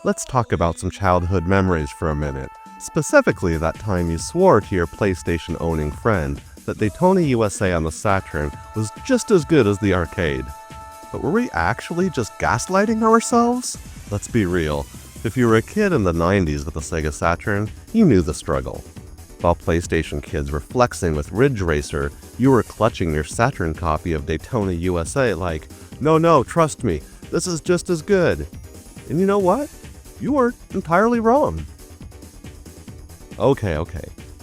let's talk about some childhood memories for a minute. Specifically, that time you swore to your PlayStation-owning friend that Daytona USA on the Saturn was just as good as the arcade. But were we actually just gaslighting ourselves? Let's be real. If you were a kid in the 90s with a Sega Saturn, you knew the struggle. While PlayStation kids were flexing with Ridge Racer, you were clutching your Saturn copy of Daytona USA like, no, trust me, this is just as good. And you know what? You were entirely wrong. Okay.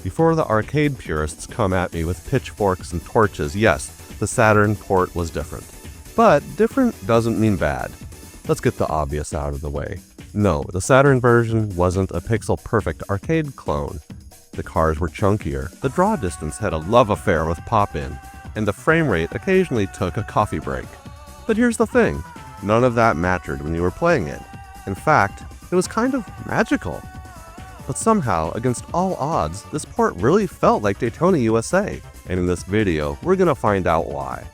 Before the arcade purists come at me with pitchforks and torches, yes, the Saturn port was different. But different doesn't mean bad. Let's get the obvious out of the way. No, the Saturn version wasn't a pixel-perfect arcade clone. The cars were chunkier, the draw distance had a love affair with pop-in, and the frame rate occasionally took a coffee break. But here's the thing, none of that mattered when you were playing it. In fact, it was kind of magical. But somehow, against all odds, this port really felt like Daytona USA, and in this video, we're gonna find out why.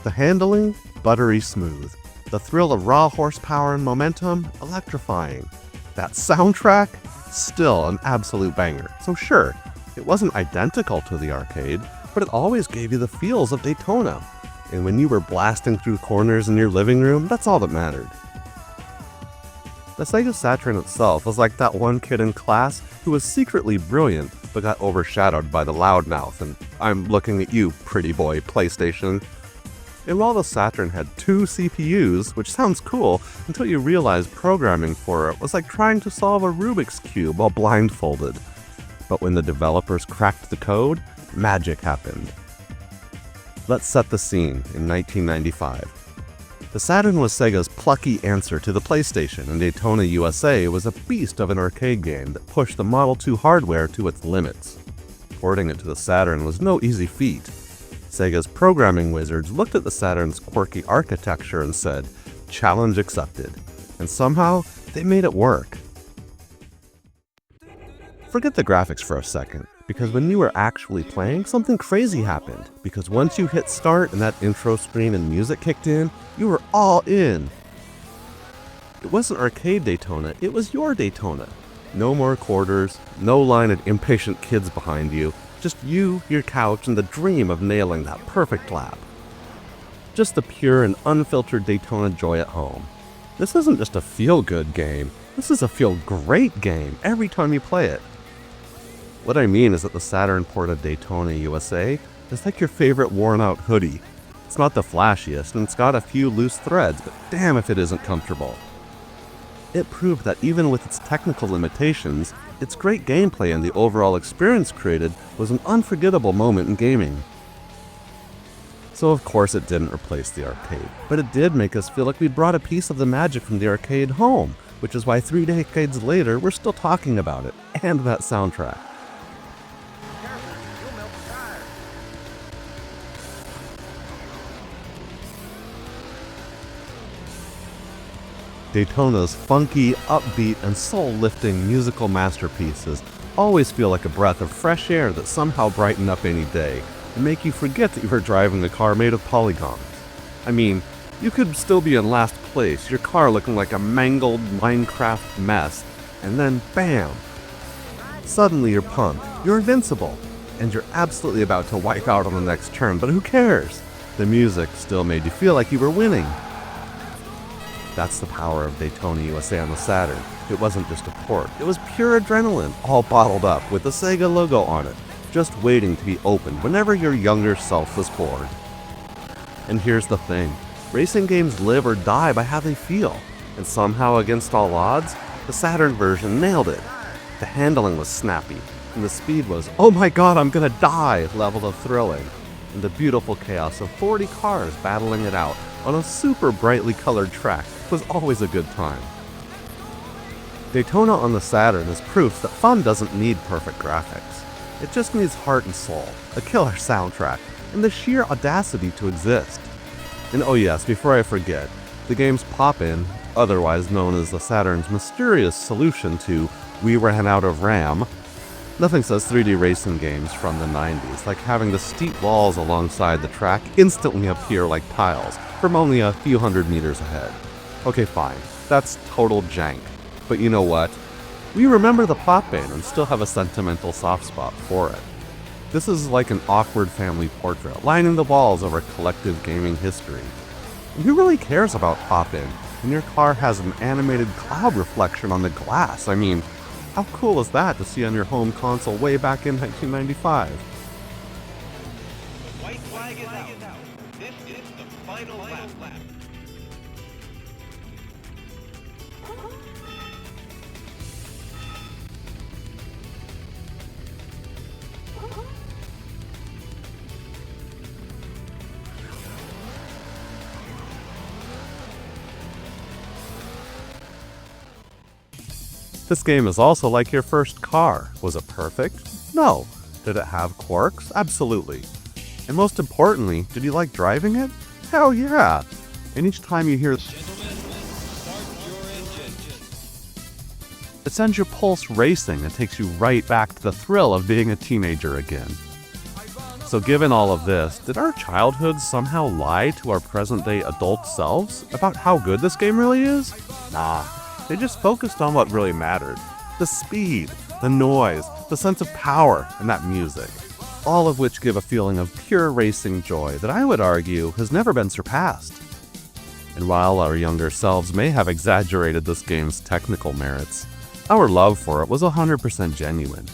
The handling? Buttery smooth. The thrill of raw horsepower and momentum? Electrifying. That soundtrack? Still an absolute banger. So sure, it wasn't identical to the arcade, but it always gave you the feels of Daytona. And when you were blasting through corners in your living room, that's all that mattered. The Sega Saturn itself was like that one kid in class who was secretly brilliant but got overshadowed by the loudmouth and I'm looking at you, pretty boy, PlayStation. And while the Saturn had 2 CPUs, which sounds cool until you realize programming for it was like trying to solve a Rubik's Cube while blindfolded. But when the developers cracked the code, magic happened. Let's set the scene in 1995. The Saturn was Sega's plucky answer to the PlayStation, and Daytona USA was a beast of an arcade game that pushed the Model 2 hardware to its limits. Porting it to the Saturn was no easy feat. Sega's programming wizards looked at the Saturn's quirky architecture and said, "Challenge accepted." And somehow, they made it work. Forget the graphics for a second, because when you were actually playing, something crazy happened. Because once you hit start and that intro screen and music kicked in, you were all in. It wasn't arcade Daytona, it was your Daytona. No more quarters, no line of impatient kids behind you, just you, your couch, and the dream of nailing that perfect lap. Just the pure and unfiltered Daytona joy at home. This isn't just a feel-good game, this is a feel-great game every time you play it. What I mean is that the Saturn port of Daytona USA is like your favorite worn-out hoodie. It's not the flashiest, and it's got a few loose threads, but damn if it isn't comfortable. It proved that even with its technical limitations, its great gameplay and the overall experience created was an unforgettable moment in gaming. So of course it didn't replace the arcade, but it did make us feel like we'd brought a piece of the magic from the arcade home, which is why 3 decades later we're still talking about it, and that soundtrack. Daytona's funky, upbeat, and soul-lifting musical masterpieces always feel like a breath of fresh air that somehow brighten up any day and make you forget that you were driving a car made of polygons. I mean, you could still be in last place, your car looking like a mangled Minecraft mess, and then bam! Suddenly you're pumped, you're invincible, and you're absolutely about to wipe out on the next turn, but who cares? The music still made you feel like you were winning. That's the power of Daytona USA on the Saturn. It wasn't just a port, it was pure adrenaline, all bottled up with the Sega logo on it, just waiting to be opened whenever your younger self was bored. And here's the thing, racing games live or die by how they feel, and somehow against all odds, the Saturn version nailed it. The handling was snappy, and the speed was, oh my god, I'm gonna die level of thrilling, and the beautiful chaos of 40 cars battling it out on a super brightly colored track was always a good time. Daytona on the Saturn is proof that fun doesn't need perfect graphics. It just needs heart and soul, a killer soundtrack, and the sheer audacity to exist. And oh yes, before I forget, the game's pop-in, otherwise known as the Saturn's mysterious solution to "we ran out of RAM," nothing says 3D racing games from the 90s like having the steep walls alongside the track instantly appear like tiles from only a few hundred meters ahead. Okay, fine. That's total jank. But you know what? We remember the pop-in and still have a sentimental soft spot for it. This is like an awkward family portrait, lining the walls of our collective gaming history. And who really cares about pop-in when your car has an animated cloud reflection on the glass? I mean, how cool is that to see on your home console way back in 1995? White flag is out. This is the final lap. This game is also like your first car. Was it perfect? No. Did it have quirks? Absolutely. And most importantly, did you like driving it? Hell yeah! And each time you hear it sends your pulse racing and takes you right back to the thrill of being a teenager again. So given all of this, did our childhoods somehow lie to our present-day adult selves about how good this game really is? Nah. They just focused on what really mattered. The speed, the noise, the sense of power, and that music. All of which give a feeling of pure racing joy that I would argue has never been surpassed. And while our younger selves may have exaggerated this game's technical merits, our love for it was 100% genuine.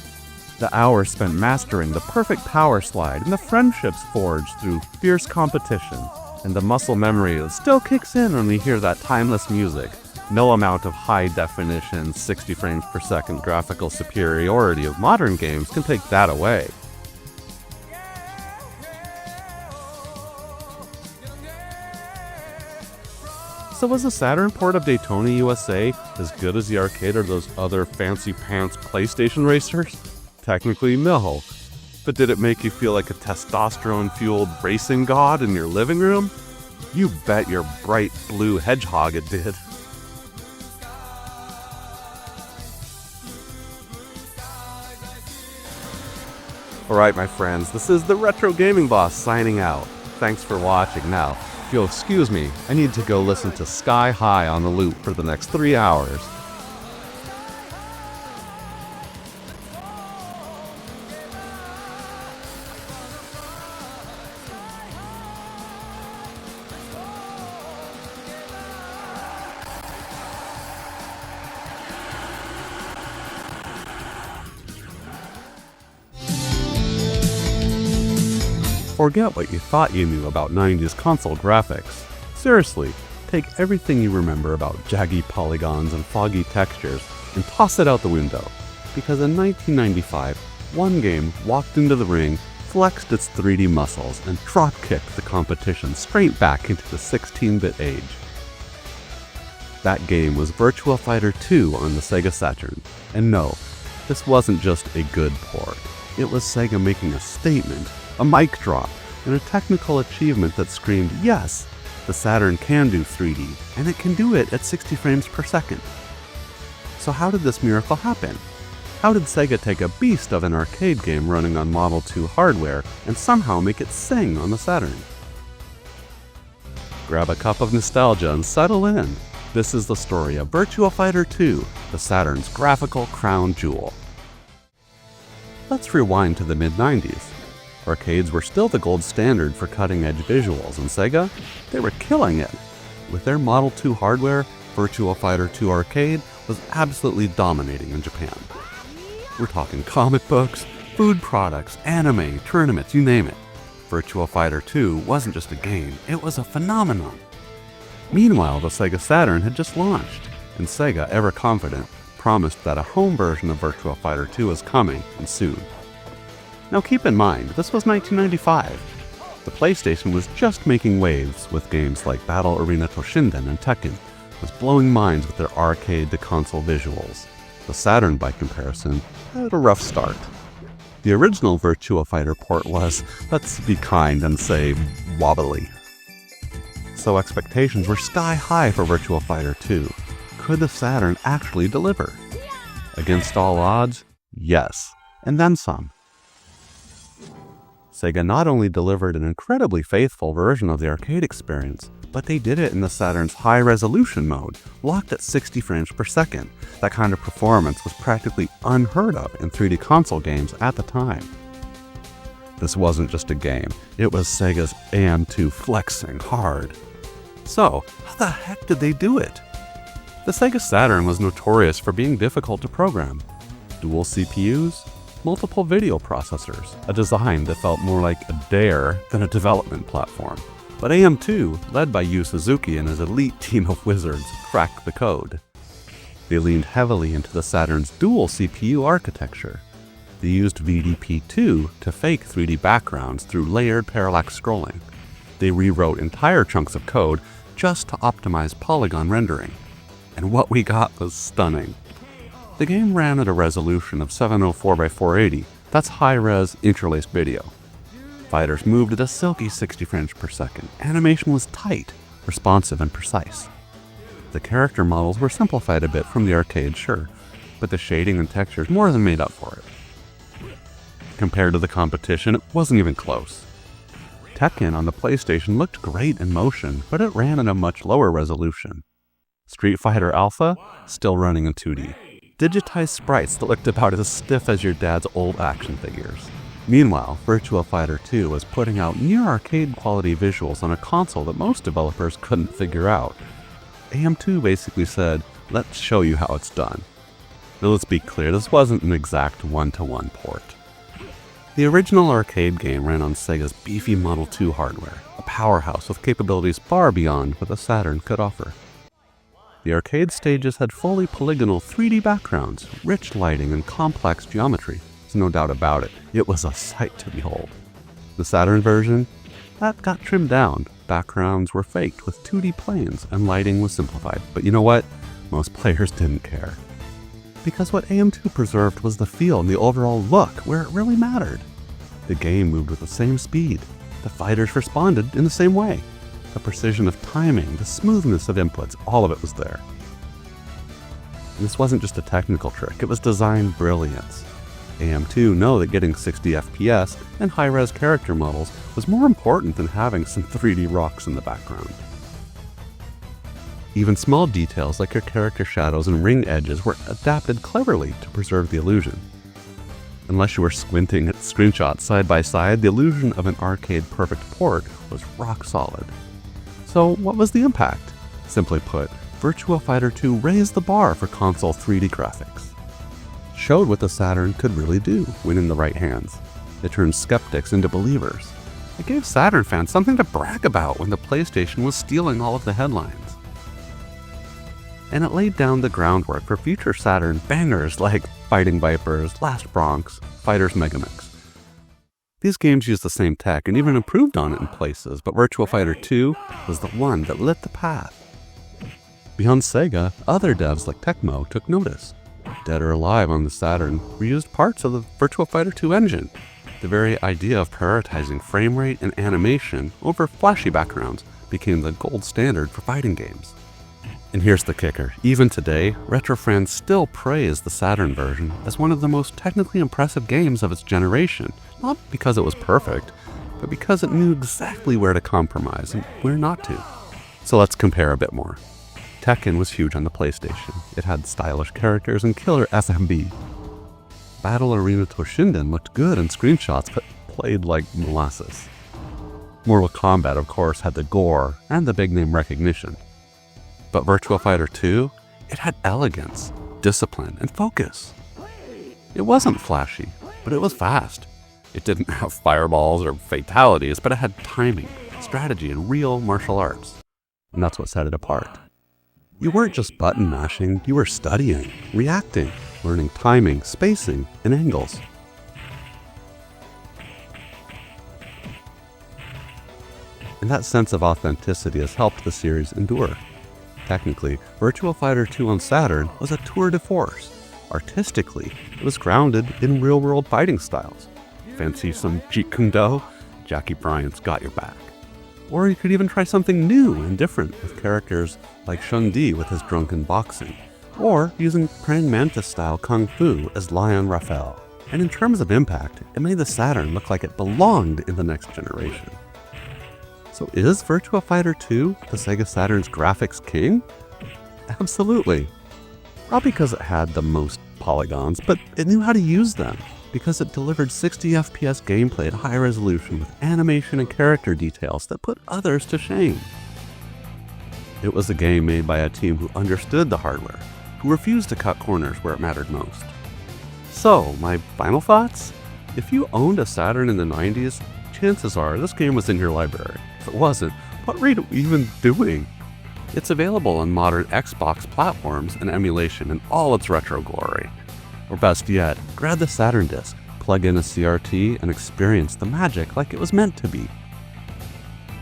The hours spent mastering the perfect power slide and the friendships forged through fierce competition, and the muscle memory that still kicks in when we hear that timeless music. No amount of high-definition, 60 frames per second graphical superiority of modern games can take that away. So was the Saturn port of Daytona USA as good as the arcade or those other fancy-pants PlayStation racers? Technically, no. But did it make you feel like a testosterone-fueled racing god in your living room? You bet your bright blue hedgehog it did. Alright my friends, this is the Retro Gaming Boss signing out. Thanks for watching. Now, if you'll excuse me, I need to go listen to Sky High on the loop for the next 3 hours. Forget what you thought you knew about 90s console graphics. Seriously, take everything you remember about jaggy polygons and foggy textures and toss it out the window. Because in 1995, one game walked into the ring, flexed its 3D muscles, and drop-kicked the competition straight back into the 16-bit age. That game was Virtua Fighter 2 on the Sega Saturn. And no, this wasn't just a good port. It was Sega making a statement, a mic drop, and a technical achievement that screamed, yes, the Saturn can do 3D, and it can do it at 60 frames per second. So how did this miracle happen? How did Sega take a beast of an arcade game running on Model 2 hardware and somehow make it sing on the Saturn? Grab a cup of nostalgia and settle in. This is the story of Virtua Fighter 2, the Saturn's graphical crown jewel. Let's rewind to the mid-90s. Arcades were still the gold standard for cutting-edge visuals, and Sega, they were killing it. With their Model 2 hardware, Virtua Fighter 2 Arcade was absolutely dominating in Japan. We're talking comic books, food products, anime, tournaments, you name it. Virtua Fighter 2 wasn't just a game, it was a phenomenon. Meanwhile, the Sega Saturn had just launched, and Sega, ever confident, promised that a home version of Virtua Fighter 2 was coming, and soon. Now keep in mind, this was 1995. The PlayStation was just making waves with games like Battle Arena Toshinden and Tekken, was blowing minds with their arcade-to-console visuals. The Saturn, by comparison, had a rough start. The original Virtua Fighter port was, let's be kind and say, wobbly. So expectations were sky high for Virtua Fighter 2. Could the Saturn actually deliver? Against all odds, yes, and then some. Sega not only delivered an incredibly faithful version of the arcade experience, but they did it in the Saturn's high-resolution mode, locked at 60 frames per second. That kind of performance was practically unheard of in 3D console games at the time. This wasn't just a game, it was Sega's AM2 flexing hard. So, how the heck did they do it? The Sega Saturn was notorious for being difficult to program. Dual CPUs, multiple video processors, a design that felt more like a dare than a development platform. But AM2, led by Yu Suzuki and his elite team of wizards, cracked the code. They leaned heavily into the Saturn's dual CPU architecture. They used VDP2 to fake 3D backgrounds through layered parallax scrolling. They rewrote entire chunks of code just to optimize polygon rendering. And what we got was stunning. The game ran at a resolution of 704 by 480, that's high-res interlaced video. Fighters moved at a silky 60 frames per second. Animation was tight, responsive, and precise. The character models were simplified a bit from the arcade, sure, but the shading and textures more than made up for it. Compared to the competition, it wasn't even close. Tekken on the PlayStation looked great in motion, but it ran at a much lower resolution. Street Fighter Alpha, still running in 2D. Digitized sprites that looked about as stiff as your dad's old action figures. Meanwhile, Virtua Fighter 2 was putting out near-arcade quality visuals on a console that most developers couldn't figure out. AM2 basically said, let's show you how it's done. But let's be clear, this wasn't an exact one-to-one port. The original arcade game ran on Sega's beefy Model 2 hardware, a powerhouse with capabilities far beyond what the Saturn could offer. The arcade stages had fully polygonal 3D backgrounds, rich lighting, and complex geometry. There's no doubt about it. It was a sight to behold. The Saturn version? That got trimmed down. Backgrounds were faked with 2D planes, and lighting was simplified. But you know what? Most players didn't care. Because what AM2 preserved was the feel and the overall look, where it really mattered. The game moved with the same speed. The fighters responded in the same way. The precision of timing, the smoothness of inputs, all of it was there. And this wasn't just a technical trick, it was design brilliance. AM2 know that getting 60 FPS and high-res character models was more important than having some 3D rocks in the background. Even small details like your character shadows and ring edges were adapted cleverly to preserve the illusion. Unless you were squinting at screenshots side by side, the illusion of an arcade perfect port was rock solid. So what was the impact? Simply put, Virtua Fighter 2 raised the bar for console 3D graphics. Showed what the Saturn could really do when in the right hands. It turned skeptics into believers. It gave Saturn fans something to brag about when the PlayStation was stealing all of the headlines. And it laid down the groundwork for future Saturn bangers like Fighting Vipers, Last Bronx, Fighters Megamix. These games used the same tech and even improved on it in places, but Virtua Fighter 2 was the one that lit the path. Beyond Sega, other devs like Tecmo took notice. Dead or Alive on the Saturn reused parts of the Virtua Fighter 2 engine. The very idea of prioritizing frame rate and animation over flashy backgrounds became the gold standard for fighting games. And here's the kicker. Even today, retro fans still praise the Saturn version as one of the most technically impressive games of its generation, not because it was perfect, but because it knew exactly where to compromise and where not to. So let's compare a bit more. Tekken was huge on the PlayStation. It had stylish characters and killer FMB. Battle Arena Toshinden looked good in screenshots, but played like molasses. Mortal Kombat, of course, had the gore and the big name recognition. But Virtua Fighter 2, it had elegance, discipline, and focus. It wasn't flashy, but it was fast. It didn't have fireballs or fatalities, but it had timing, strategy, and real martial arts. And that's what set it apart. You weren't just button mashing, you were studying, reacting, learning timing, spacing, and angles. And that sense of authenticity has helped the series endure. Technically, Virtua Fighter 2 on Saturn was a tour de force. Artistically, it was grounded in real-world fighting styles. Fancy some Jeet Kune Do? Jackie Bryant's got your back. Or you could even try something new and different with characters like Shun Di with his drunken boxing, or using praying mantis-style kung fu as Lion Raphael. And in terms of impact, it made the Saturn look like it belonged in the next generation. So is Virtua Fighter 2 the Sega Saturn's graphics king? Absolutely. Not because it had the most polygons, but it knew how to use them, because it delivered 60 FPS gameplay at high resolution with animation and character details that put others to shame. It was a game made by a team who understood the hardware, who refused to cut corners where it mattered most. So, my final thoughts? If you owned a Saturn in the 90s, chances are this game was in your library. If it wasn't, what were you even doing? It's available on modern Xbox platforms and emulation in all its retro glory. Or best yet, grab the Saturn disc, plug in a CRT, and experience the magic like it was meant to be.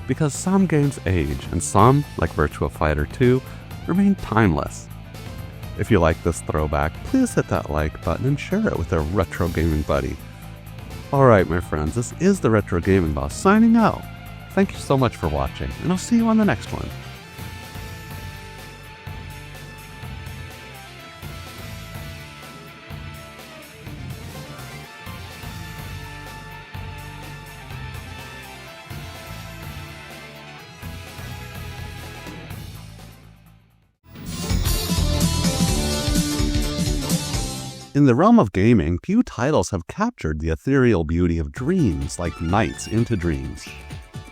Because some games age, and some, like Virtua Fighter 2, remain timeless. If you like this throwback, please hit that like button and share it with a retro gaming buddy. Alright my friends, this is the Retro Gaming Boss signing out. Thank you so much for watching, and I'll see you on the next one. In the realm of gaming, few titles have captured the ethereal beauty of dreams like Nights into Dreams.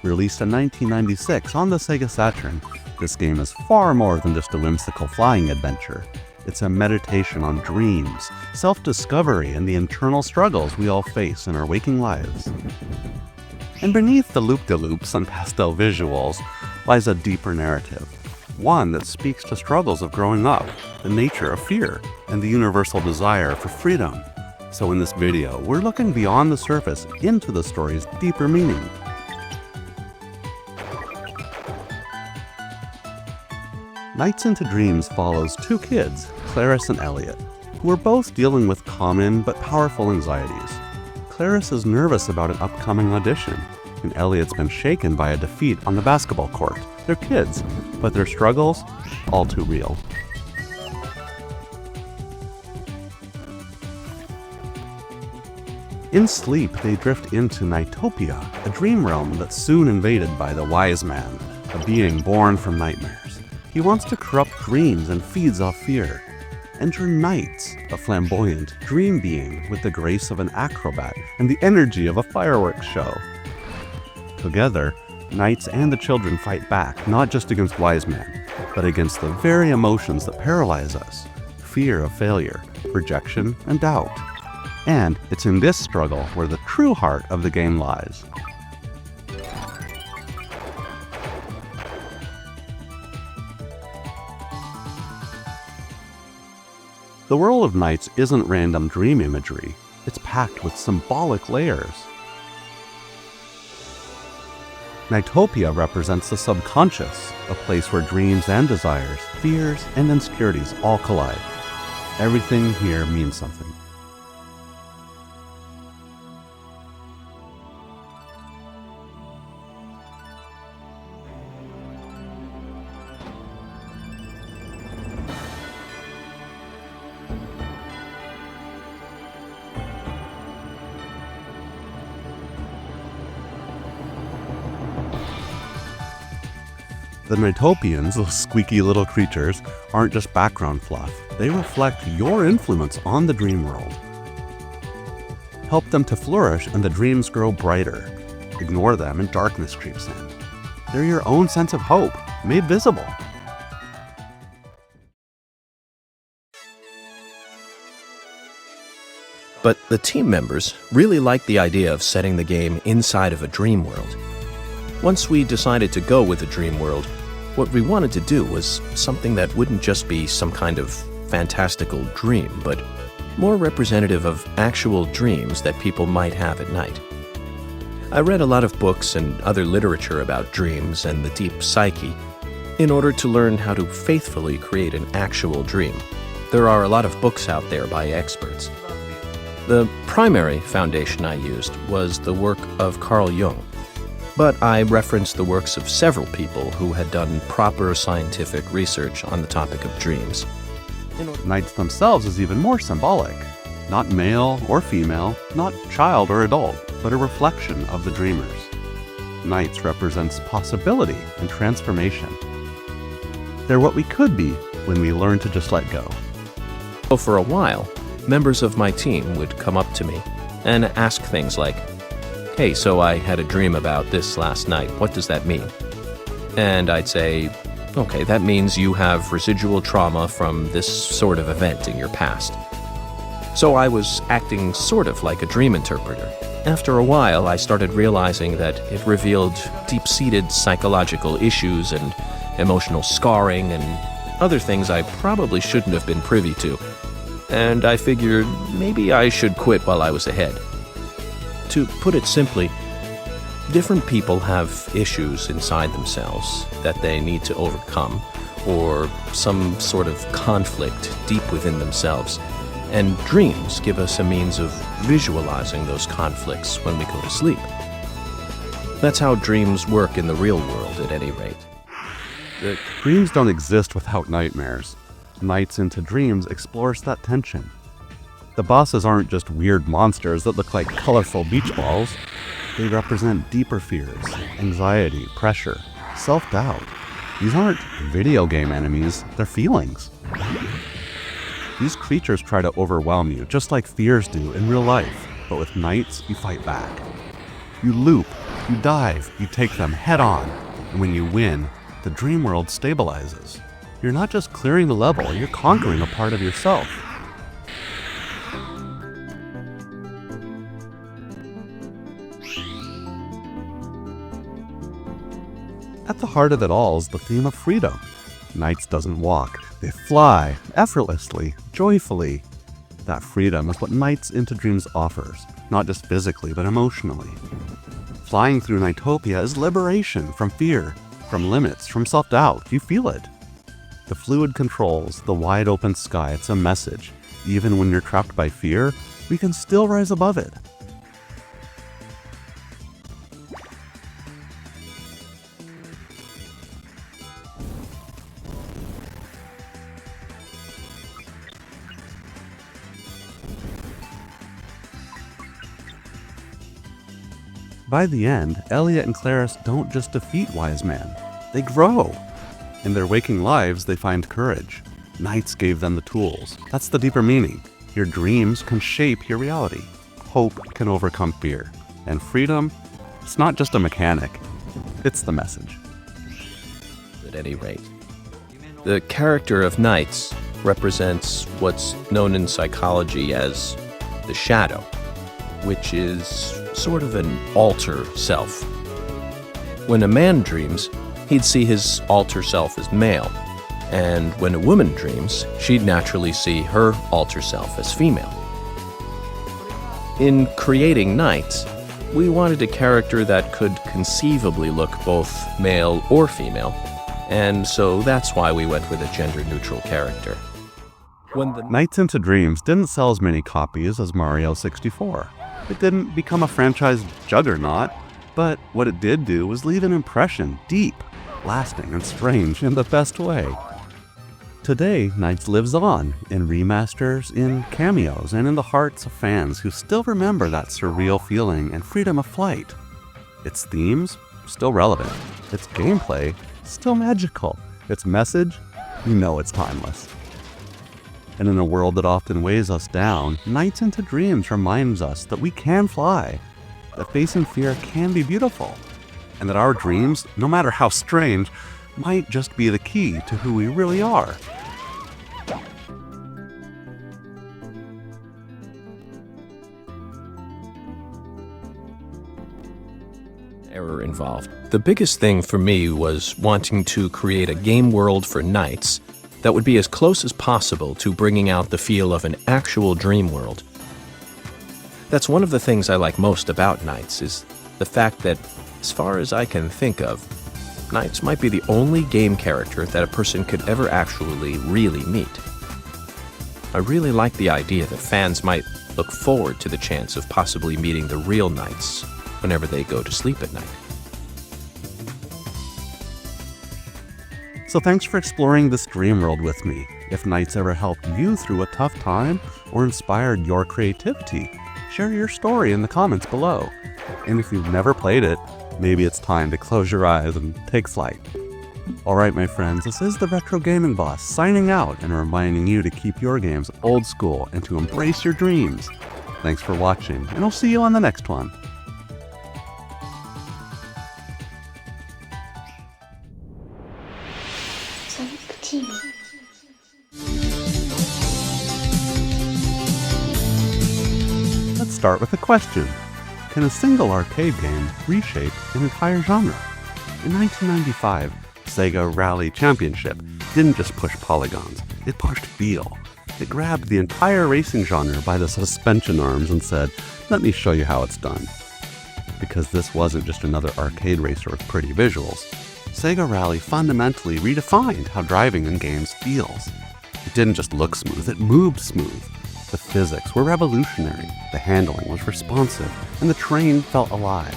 Released in 1996 on the Sega Saturn, this game is far more than just a whimsical flying adventure. It's a meditation on dreams, self-discovery, and the internal struggles we all face in our waking lives. And beneath the loop-de-loops and pastel visuals lies a deeper narrative. One that speaks to struggles of growing up, the nature of fear, and the universal desire for freedom. So in this video, we're looking beyond the surface into the story's deeper meaning. Nights into Dreams follows two kids, Clarice and Elliot, who are both dealing with common but powerful anxieties. Clarice is nervous about an upcoming audition, and Elliot's been shaken by a defeat on the basketball court. They're kids, but their struggles, all too real. In sleep, they drift into Nightopia, a dream realm that's soon invaded by the Wise Man, a being born from nightmares. He wants to corrupt dreams and feeds off fear. Enter Nights, a flamboyant dream being with the grace of an acrobat and the energy of a fireworks show. Together, Nights and the children fight back, not just against Wise Man, but against the very emotions that paralyze us: fear of failure, rejection, and doubt. And it's in this struggle where the true heart of the game lies. The world of Nights isn't random dream imagery, it's packed with symbolic layers. Nightopia represents the subconscious, a place where dreams and desires, fears and insecurities all collide. Everything here means something. The Nightopians, those squeaky little creatures, aren't just background fluff. They reflect your influence on the dream world. Help them to flourish and the dreams grow brighter. Ignore them and darkness creeps in. They're your own sense of hope, made visible. But the team members really liked the idea of setting the game inside of a dream world. Once we decided to go with a dream world, what we wanted to do was something that wouldn't just be some kind of fantastical dream, but more representative of actual dreams that people might have at night. I read a lot of books and other literature about dreams and the deep psyche in order to learn how to faithfully create an actual dream. There are a lot of books out there by experts. The primary foundation I used was the work of Carl Jung, but I referenced the works of several people who had done proper scientific research on the topic of dreams. Nights themselves is even more symbolic. Not male or female, not child or adult, but a reflection of the dreamers. Knights represents possibility and transformation. They're what we could be when we learn to just let go. So for a while, members of my team would come up to me and ask things like, "Hey, so I had a dream about this last night. What does that mean?" And I'd say, "Okay, that means you have residual trauma from this sort of event in your past." So I was acting sort of like a dream interpreter. After a while, I started realizing that it revealed deep-seated psychological issues and emotional scarring and other things I probably shouldn't have been privy to. And I figured maybe I should quit while I was ahead. To put it simply, different people have issues inside themselves that they need to overcome, or some sort of conflict deep within themselves. And dreams give us a means of visualizing those conflicts when we go to sleep. That's how dreams work in the real world, at any rate. Dreams don't exist without nightmares. Nights into Dreams explores that tension. The bosses aren't just weird monsters that look like colorful beach balls. They represent deeper fears, anxiety, pressure, self-doubt. These aren't video game enemies, they're feelings. These creatures try to overwhelm you, just like fears do in real life, but with Knights, you fight back. You loop, you dive, you take them head on, and when you win, the dream world stabilizes. You're not just clearing the level, you're conquering a part of yourself. At the heart of it all is the theme of freedom. Knights doesn't walk, they fly, effortlessly, joyfully. That freedom is what Knights into Dreams offers, not just physically, but emotionally. Flying through Knightopia is liberation from fear, from limits, from self-doubt. You feel it. The fluid controls, the wide open sky, it's a message. Even when you're trapped by fear, we can still rise above it. By the end, Elliot and Claris don't just defeat Wise Man, they grow. In their waking lives, they find courage. Knights gave them the tools. That's the deeper meaning. Your dreams can shape your reality. Hope can overcome fear. And freedom, it's not just a mechanic, it's the message. At any rate, the character of Knights represents what's known in psychology as the shadow, which is sort of an alter self. When a man dreams, he'd see his alter self as male, and when a woman dreams, she'd naturally see her alter self as female. In creating Knights, we wanted a character that could conceivably look both male or female, and so that's why we went with a gender-neutral character. When the Knights into Dreams didn't sell as many copies as Mario 64. It didn't become a franchise juggernaut, but what it did do was leave an impression, deep, lasting, and strange in the best way. Today, Knights lives on, in remasters, in cameos, and in the hearts of fans who still remember that surreal feeling and freedom of flight. Its themes, still relevant. Its gameplay, still magical. Its message, you know it's timeless. And in a world that often weighs us down, Knights into Dreams reminds us that we can fly, that facing fear can be beautiful, and that our dreams, no matter how strange, might just be the key to who we really are. error involved. The biggest thing for me was wanting to create a game world for Knights that would be as close as possible to bringing out the feel of an actual dream world. That's one of the things I like most about Knights, is the fact that, as far as I can think of, Knights might be the only game character that a person could ever actually really meet. I really like the idea that fans might look forward to the chance of possibly meeting the real Knights whenever they go to sleep at night. So thanks for exploring this dream world with me. If Knights ever helped you through a tough time, or inspired your creativity? Share your story in the comments below. And if you've never played it, maybe it's time to close your eyes and take flight. Alright my friends, this is the Retro Gaming Boss signing out and reminding you to keep your games old school and to embrace your dreams. Thanks for watching, and I'll see you on the next one. Let's start with a question. Can a single arcade game reshape an entire genre? In 1995, Sega Rally Championship didn't just push polygons, it pushed feel. It grabbed the entire racing genre by the suspension arms and said, let me show you how it's done. Because this wasn't just another arcade racer with pretty visuals, Sega Rally fundamentally redefined how driving in games feels. It didn't just look smooth, it moved smooth. The physics were revolutionary, the handling was responsive, and the terrain felt alive.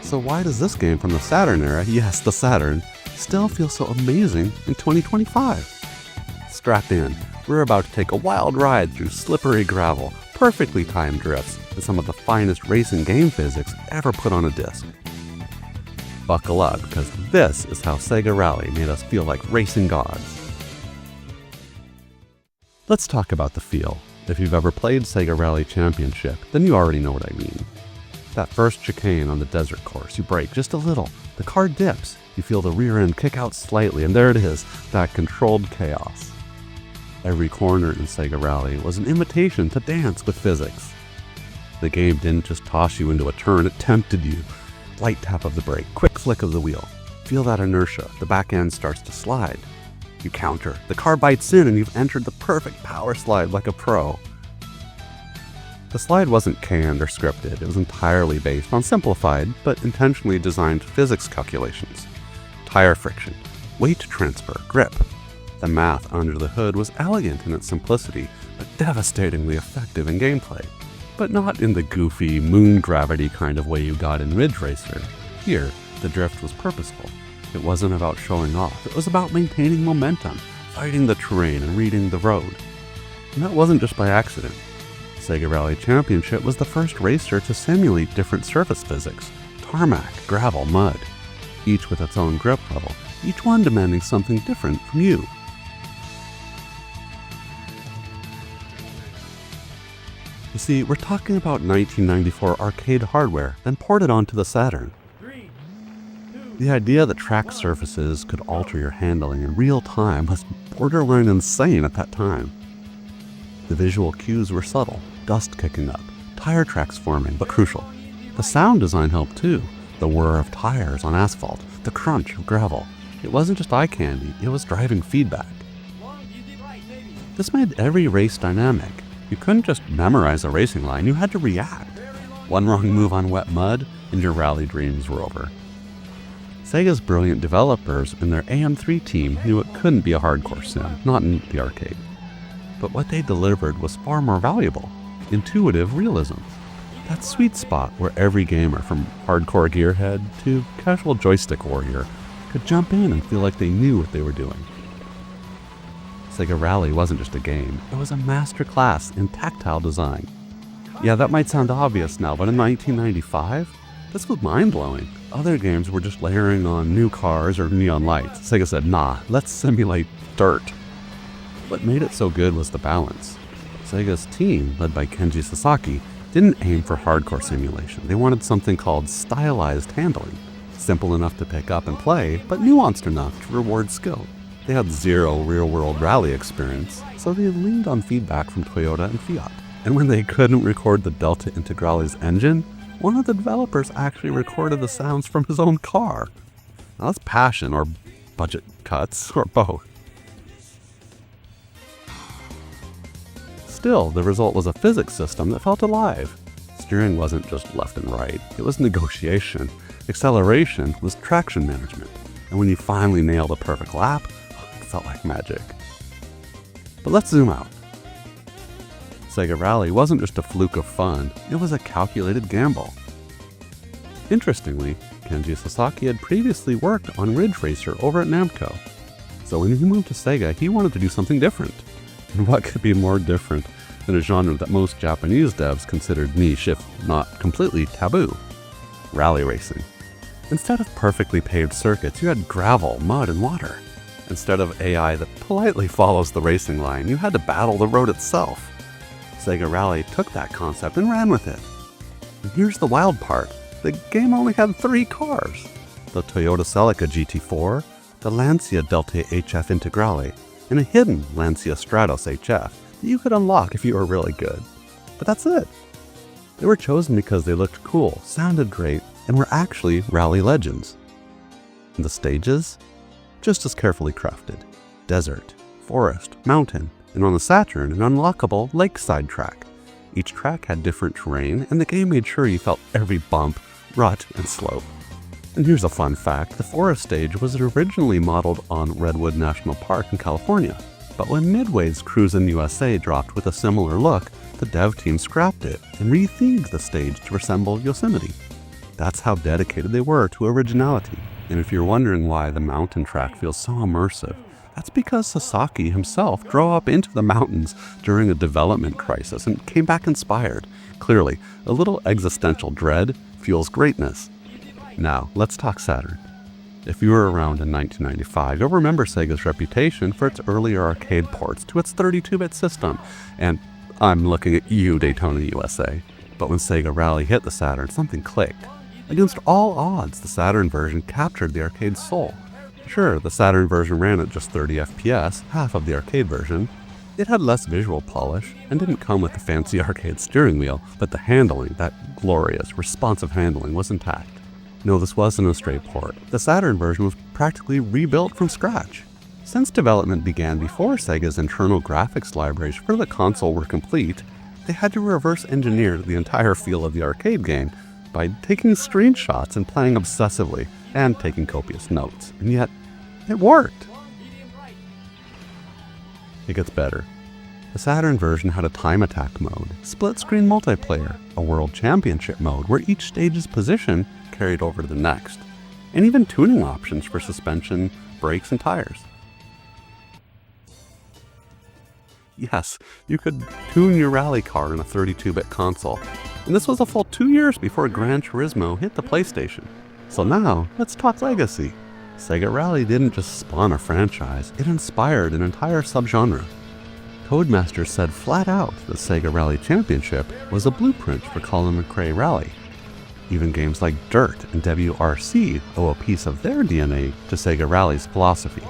So why does this game from the Saturn era, yes, the Saturn, still feel so amazing in 2025? Strap in, we're about to take a wild ride through slippery gravel, perfectly timed drifts, and some of the finest racing game physics ever put on a disc. Buckle up, because this is how Sega Rally made us feel like racing gods. Let's talk about the feel. If you've ever played Sega Rally Championship, then you already know what I mean. That first chicane on the desert course, you brake just a little, the car dips, you feel the rear end kick out slightly, and there it is, that controlled chaos. Every corner in Sega Rally was an invitation to dance with physics. The game didn't just toss you into a turn, it tempted you. Light tap of the brake, quick flick of the wheel. Feel that inertia, the back end starts to slide. You counter, the car bites in and you've entered the perfect power slide like a pro. The slide wasn't canned or scripted, it was entirely based on simplified but intentionally designed physics calculations. Tire friction, weight transfer, grip. The math under the hood was elegant in its simplicity, but devastatingly effective in gameplay. But not in the goofy, moon gravity kind of way you got in Ridge Racer. Here, the drift was purposeful. It wasn't about showing off, it was about maintaining momentum, fighting the terrain and reading the road. And that wasn't just by accident. Sega Rally Championship was the first racer to simulate different surface physics: tarmac, gravel, mud. Each with its own grip level, each one demanding something different from you. You see, we're talking about 1994 arcade hardware, then ported onto the Saturn. The idea that track surfaces could alter your handling in real time was borderline insane at that time. The visual cues were subtle, dust kicking up, tire tracks forming, but crucial. The sound design helped too, the whir of tires on asphalt, the crunch of gravel. It wasn't just eye candy, it was driving feedback. This made every race dynamic. You couldn't just memorize a racing line, you had to react. One wrong move on wet mud, and your rally dreams were over. Sega's brilliant developers and their AM3 team knew it couldn't be a hardcore sim, not in the arcade. But what they delivered was far more valuable: intuitive realism. That sweet spot where every gamer, from hardcore gearhead to casual joystick warrior, could jump in and feel like they knew what they were doing. Sega Rally wasn't just a game, it was a masterclass in tactile design. Yeah, that might sound obvious now, but in 1995, this was mind-blowing. Other games were just layering on new cars or neon lights. Sega said, nah, let's simulate dirt. What made it so good was the balance. Sega's team, led by Kenji Sasaki, didn't aim for hardcore simulation. They wanted something called stylized handling. Simple enough to pick up and play, but nuanced enough to reward skill. They had zero real-world rally experience, so they leaned on feedback from Toyota and Fiat. And when they couldn't record the Delta Integrale's engine, one of the developers actually recorded the sounds from his own car. Now that's passion, or budget cuts, or both. Still, the result was a physics system that felt alive. Steering wasn't just left and right, it was negotiation. Acceleration was traction management. And when you finally nailed a perfect lap, it felt like magic. But let's zoom out. Sega Rally wasn't just a fluke of fun, it was a calculated gamble. Interestingly, Kenji Sasaki had previously worked on Ridge Racer over at Namco. So when he moved to Sega, he wanted to do something different. And what could be more different in a genre that most Japanese devs considered niche, if not completely taboo: rally racing. Instead of perfectly paved circuits, you had gravel, mud, and water. Instead of AI that politely follows the racing line, you had to battle the road itself. Sega Rally took that concept and ran with it. And here's the wild part: the game only had 3 cars: the Toyota Celica GT4, the Lancia Delta HF Integrale, and a hidden Lancia Stratos HF that you could unlock if you were really good. But that's it. They were chosen because they looked cool, sounded great, and were actually rally legends. And the stages? Just as carefully crafted: desert, forest, mountain, and on the Saturn, an unlockable lakeside track. Each track had different terrain, and the game made sure you felt every bump, rut, and slope. And here's a fun fact: the forest stage was originally modeled on Redwood National Park in California. But when Midway's Cruisin' USA dropped with a similar look, the dev team scrapped it and rethemed the stage to resemble Yosemite. That's how dedicated they were to originality. And if you're wondering why the mountain track feels so immersive, that's because Sasaki himself drove up into the mountains during a development crisis and came back inspired. Clearly, a little existential dread fuels greatness. Now, let's talk Saturn. If you were around in 1995, you'll remember Sega's reputation for its earlier arcade ports to its 32-bit system. And I'm looking at you, Daytona USA. But when Sega Rally hit the Saturn, something clicked. Against all odds, the Saturn version captured the arcade soul. Sure, the Saturn version ran at just 30 FPS, half of the arcade version. It had less visual polish, and didn't come with the fancy arcade steering wheel, but the handling, that glorious, responsive handling, was intact. No, this wasn't a straight port. The Saturn version was practically rebuilt from scratch. Since development began before Sega's internal graphics libraries for the console were complete, they had to reverse engineer the entire feel of the arcade game by taking screenshots and playing obsessively, and taking copious notes. And yet, it worked. It gets better. The Saturn version had a time attack mode, split-screen multiplayer, a world championship mode where each stage's position carried over to the next, and even tuning options for suspension, brakes, and tires. Yes, you could tune your rally car in a 32-bit console, and this was a full 2 years before Gran Turismo hit the PlayStation. So now, let's talk legacy. Sega Rally didn't just spawn a franchise, it inspired an entire subgenre. Codemasters said flat out that Sega Rally Championship was a blueprint for Colin McRae Rally. Even games like Dirt and WRC owe a piece of their DNA to Sega Rally's philosophy: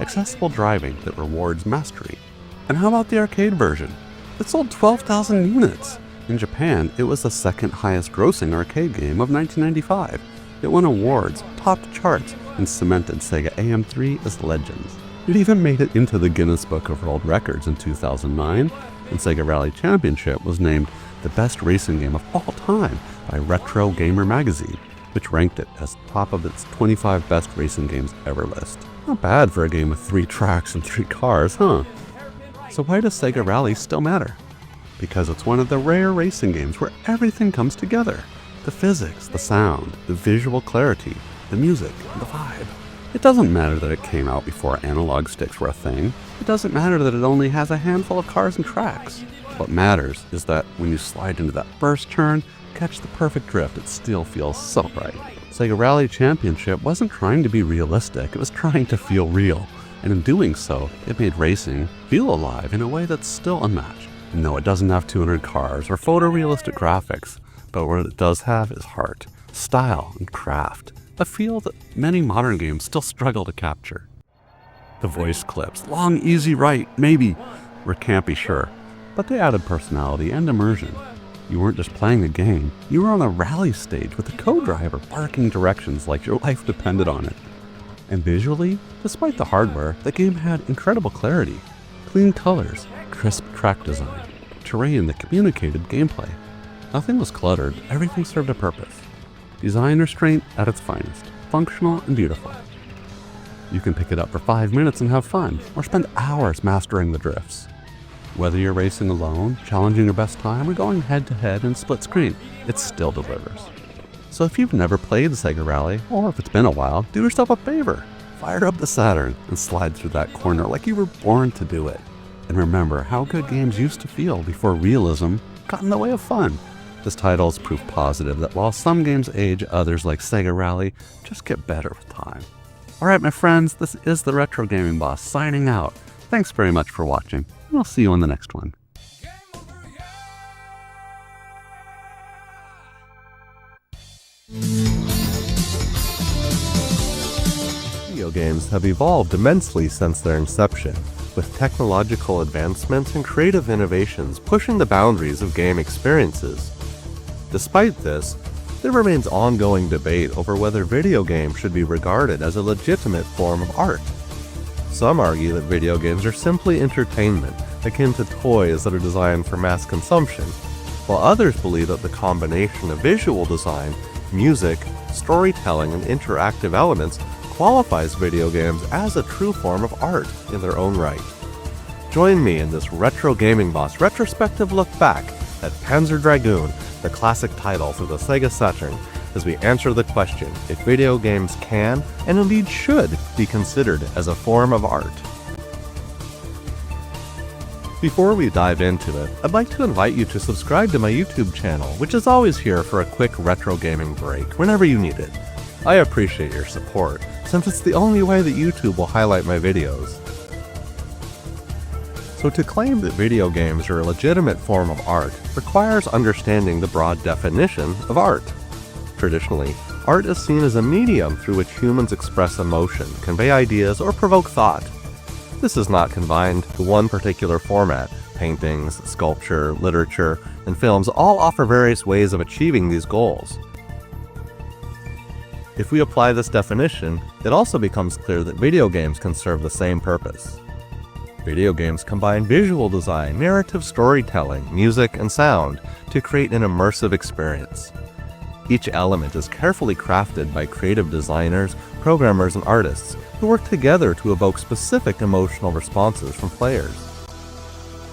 accessible driving that rewards mastery. And how about the arcade version? It sold 12,000 units. In Japan, it was the second highest grossing arcade game of 1995. It won awards, topped charts, and cemented Sega AM3 as legends. It even made it into the Guinness Book of World Records in 2009, and Sega Rally Championship was named the best racing game of all time by Retro Gamer magazine, which ranked it as top of its 25 best racing games ever list. Not bad for a game with 3 tracks and 3 cars, huh? So why does Sega Rally still matter? Because it's one of the rare racing games where everything comes together. The physics, the sound, the visual clarity, the music, the vibe. It doesn't matter that it came out before analog sticks were a thing. It doesn't matter that it only has a handful of cars and tracks. What matters is that when you slide into that burst turn, catch the perfect drift, it still feels so right. Sega Rally Championship wasn't trying to be realistic, it was trying to feel real. And in doing so, it made racing feel alive in a way that's still unmatched. No, it doesn't have 200 cars or photorealistic graphics, but what it does have is heart, style, and craft. A feel that many modern games still struggle to capture. The voice clips, long, easy right, maybe, were campy, sure, but they added personality and immersion. You weren't just playing a game, you were on a rally stage with a co-driver barking directions like your life depended on it. And visually, despite the hardware, the game had incredible clarity, clean colors, crisp track design, terrain that communicated gameplay. Nothing was cluttered, everything served a purpose. Design restraint at its finest, functional and beautiful. You can pick it up for 5 minutes and have fun, or spend hours mastering the drifts. Whether you're racing alone, challenging your best time, or going head-to-head in split screen, it still delivers. So if you've never played Sega Rally, or if it's been a while, do yourself a favor. Fire up the Saturn and slide through that corner like you were born to do it. and remember how good games used to feel before realism got in the way of fun. This title is proof positive that while some games age, others like Sega Rally just get better with time. Alright my friends, this is the Retro Gaming Boss signing out. Thanks very much for watching, and I'll see you on the next one. Video games have evolved immensely since their inception, with technological advancements and creative innovations pushing the boundaries of game experiences. Despite this, there remains ongoing debate over whether video games should be regarded as a legitimate form of art. Some argue that video games are simply entertainment, akin to toys that are designed for mass consumption, while others believe that the combination of visual design, music, storytelling, and interactive elements qualifies video games as a true form of art in their own right. Join me in this Retro Gaming Boss retrospective look back at Panzer Dragoon, the classic title for the Sega Saturn, as we answer the question if video games can, and indeed should, be considered as a form of art. Before we dive into it, I'd like to invite you to subscribe to my YouTube channel, which is always here for a quick retro gaming break whenever you need it. I appreciate your support, since it's the only way that YouTube will highlight my videos. So to claim that video games are a legitimate form of art requires understanding the broad definition of art. Traditionally, art is seen as a medium through which humans express emotion, convey ideas, or provoke thought. This is not confined to one particular format. Paintings, sculpture, literature, and films all offer various ways of achieving these goals. If we apply this definition, it also becomes clear that video games can serve the same purpose. Video games combine visual design, narrative storytelling, music, and sound to create an immersive experience. Each element is carefully crafted by creative designers, programmers, and artists who work together to evoke specific emotional responses from players.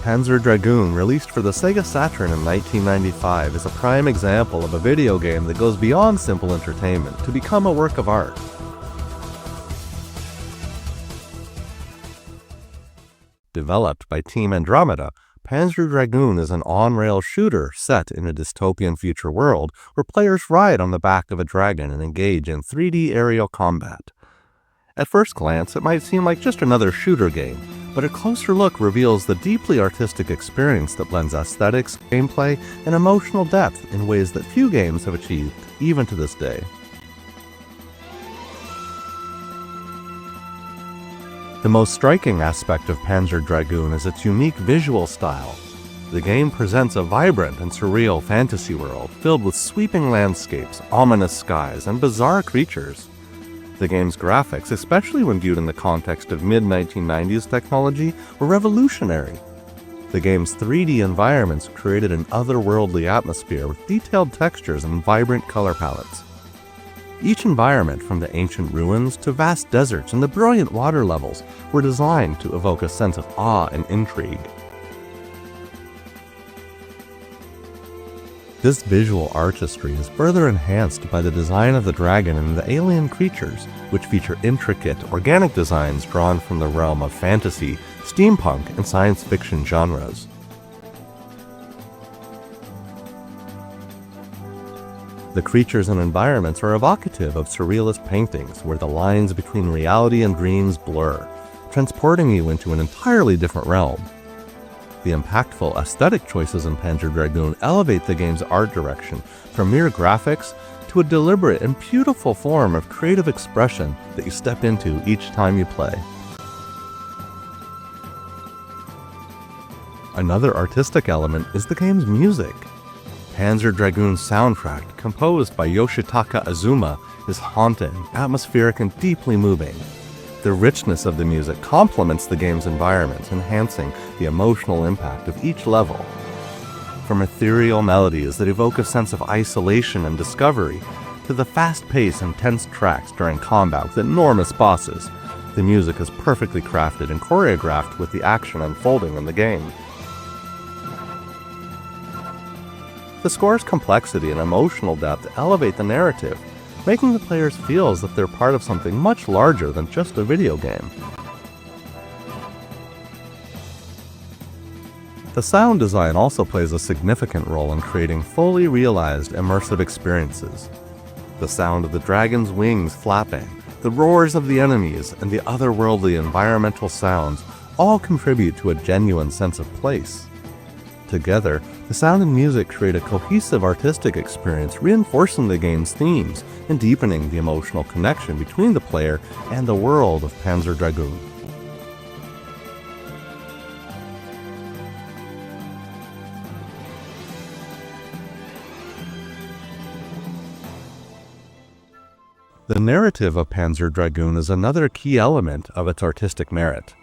Panzer Dragoon, released for the Sega Saturn in 1995, is a prime example of a video game that goes beyond simple entertainment to become a work of art. Developed by Team Andromeda, Panzer Dragoon is an on-rail shooter set in a dystopian future world where players ride on the back of a dragon and engage in 3D aerial combat. At first glance, it might seem like just another shooter game, but a closer look reveals the deeply artistic experience that blends aesthetics, gameplay, and emotional depth in ways that few games have achieved, even to this day. The most striking aspect of Panzer Dragoon is its unique visual style. The game presents a vibrant and surreal fantasy world filled with sweeping landscapes, ominous skies, and bizarre creatures. The game's graphics, especially when viewed in the context of mid-1990s technology, were revolutionary. The game's 3D environments created an otherworldly atmosphere with detailed textures and vibrant color palettes. Each environment, from the ancient ruins to vast deserts and the brilliant water levels, were designed to evoke a sense of awe and intrigue. This visual artistry is further enhanced by the design of the dragon and the alien creatures, which feature intricate, organic designs drawn from the realm of fantasy, steampunk, and science fiction genres. The creatures and environments are evocative of surrealist paintings where the lines between reality and dreams blur, transporting you into an entirely different realm. The impactful aesthetic choices in Panzer Dragoon elevate the game's art direction from mere graphics to a deliberate and beautiful form of creative expression that you step into each time you play. Another artistic element is the game's music. Panzer Dragoon's soundtrack, composed by Yoshitaka Azuma, is haunting, atmospheric, and deeply moving. The richness of the music complements the game's environment, enhancing the emotional impact of each level. From ethereal melodies that evoke a sense of isolation and discovery, to the fast-paced and tense tracks during combat with enormous bosses, the music is perfectly crafted and choreographed with the action unfolding in the game. The score's complexity and emotional depth elevate the narrative, making the players feel as if they're part of something much larger than just a video game. The sound design also plays a significant role in creating fully realized immersive experiences. The sound of the dragon's wings flapping, the roars of the enemies, and the otherworldly environmental sounds all contribute to a genuine sense of place. Together, the sound and music create a cohesive artistic experience, reinforcing the game's themes and deepening the emotional connection between the player and the world of Panzer Dragoon. The narrative of Panzer Dragoon is another key element of its artistic merit.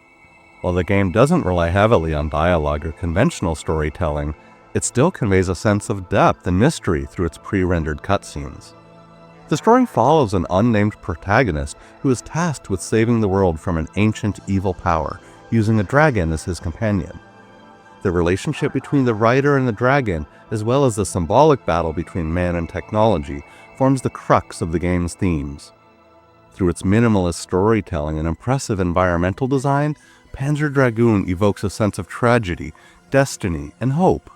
While the game doesn't rely heavily on dialogue or conventional storytelling, it still conveys a sense of depth and mystery through its pre-rendered cutscenes. The story follows an unnamed protagonist who is tasked with saving the world from an ancient evil power, using a dragon as his companion. The relationship between the writer and the dragon, as well as the symbolic battle between man and technology, forms the crux of the game's themes. Through its minimalist storytelling and impressive environmental design, Panzer Dragoon evokes a sense of tragedy, destiny, and hope.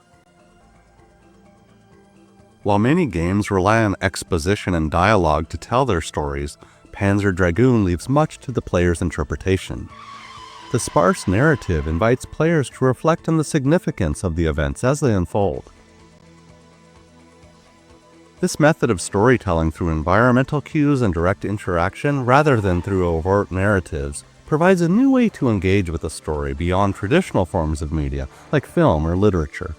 While many games rely on exposition and dialogue to tell their stories, Panzer Dragoon leaves much to the player's interpretation. The sparse narrative invites players to reflect on the significance of the events as they unfold. This method of storytelling through environmental cues and direct interaction, rather than through overt narratives, provides a new way to engage with a story beyond traditional forms of media, like film or literature.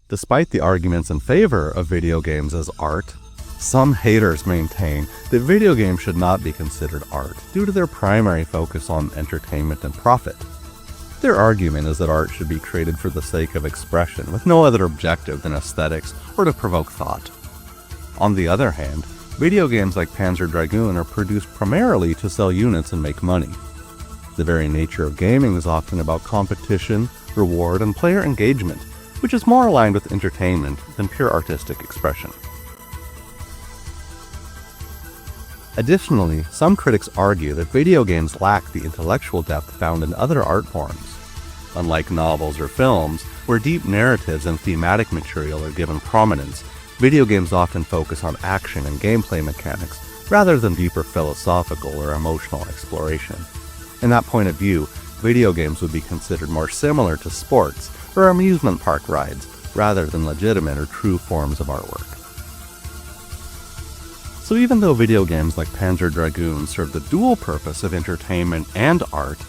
Despite the arguments in favor of video games as art, some haters maintain that video games should not be considered art due to their primary focus on entertainment and profit. Their argument is that art should be created for the sake of expression, with no other objective than aesthetics or to provoke thought. On the other hand, video games like Panzer Dragoon are produced primarily to sell units and make money. The very nature of gaming is often about competition, reward, and player engagement, which is more aligned with entertainment than pure artistic expression. Additionally, some critics argue that video games lack the intellectual depth found in other art forms. Unlike novels or films, where deep narratives and thematic material are given prominence, video games often focus on action and gameplay mechanics rather than deeper philosophical or emotional exploration. In that point of view, video games would be considered more similar to sports or amusement park rides rather than legitimate or true forms of artwork. So even though video games like Panzer Dragoon serve the dual purpose of entertainment and art,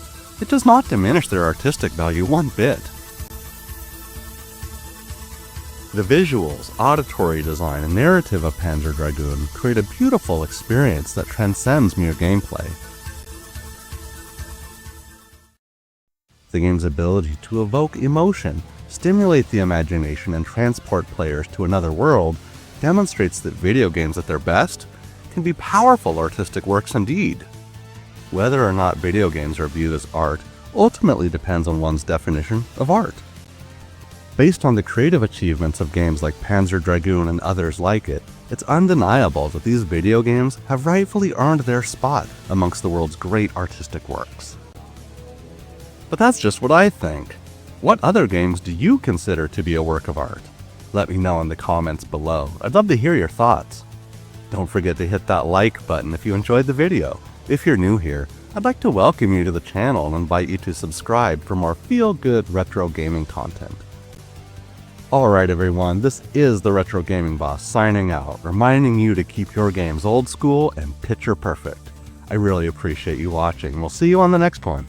it does not diminish their artistic value one bit. The visuals, auditory design, and narrative of Panzer Dragoon create a beautiful experience that transcends mere gameplay. The game's ability to evoke emotion, stimulate the imagination, and transport players to another world demonstrates that video games at their best can be powerful artistic works indeed. Whether or not video games are viewed as art ultimately depends on one's definition of art. Based on the creative achievements of games like Panzer Dragoon and others like it, it's undeniable that these video games have rightfully earned their spot amongst the world's great artistic works. But that's just what I think. What other games do you consider to be a work of art? Let me know in the comments below. I'd love to hear your thoughts. Don't forget to hit that like button if you enjoyed the video. If you're new here, I'd like to welcome you to the channel and invite you to subscribe for more feel-good retro gaming content. Alright everyone, this is the Retro Gaming Boss signing out, reminding you to keep your games old school and picture perfect. I really appreciate you watching. We'll see you on the next one.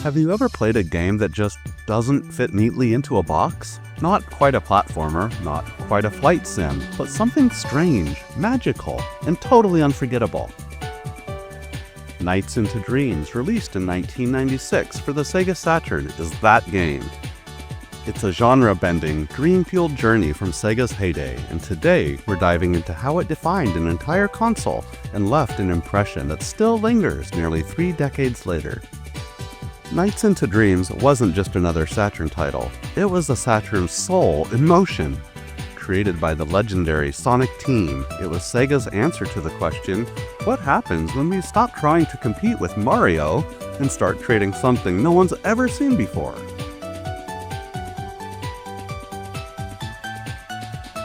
Have you ever played a game that just doesn't fit neatly into a box? Not quite a platformer, not quite a flight sim, but something strange, magical, and totally unforgettable. Nights into Dreams, released in 1996 for the Sega Saturn, is that game. It's a genre-bending, dream-fueled journey from Sega's heyday, and today we're diving into how it defined an entire console and left an impression that still lingers nearly 3 decades later. Nights into Dreams wasn't just another Saturn title, it was the Saturn's soul in motion. Created by the legendary Sonic team, it was Sega's answer to the question, what happens when we stop trying to compete with Mario and start creating something no one's ever seen before?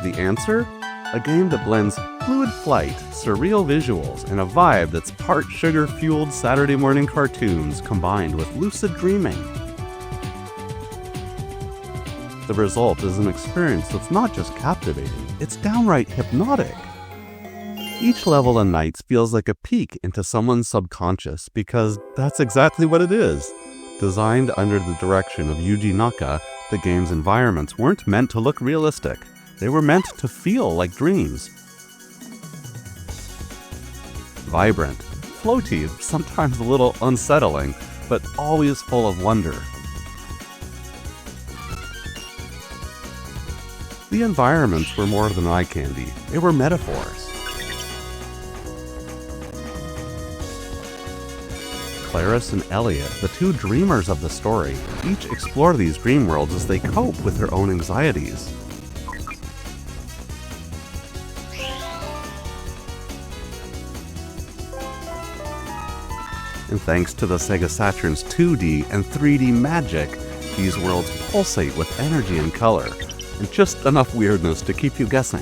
The answer? A game that blends fluid flight, surreal visuals, and a vibe that's part sugar-fueled Saturday morning cartoons combined with lucid dreaming. The result is an experience that's not just captivating, it's downright hypnotic. Each level in Nights feels like a peek into someone's subconscious because that's exactly what it is. Designed under the direction of Yuji Naka, the game's environments weren't meant to look realistic. They were meant to feel like dreams. Vibrant, floaty, sometimes a little unsettling, but always full of wonder. The environments were more than eye candy, they were metaphors. Clarice and Elliot, the two dreamers of the story, each explore these dream worlds as they cope with their own anxieties. And thanks to the Sega Saturn's 2D and 3D magic, these worlds pulsate with energy and color, and just enough weirdness to keep you guessing.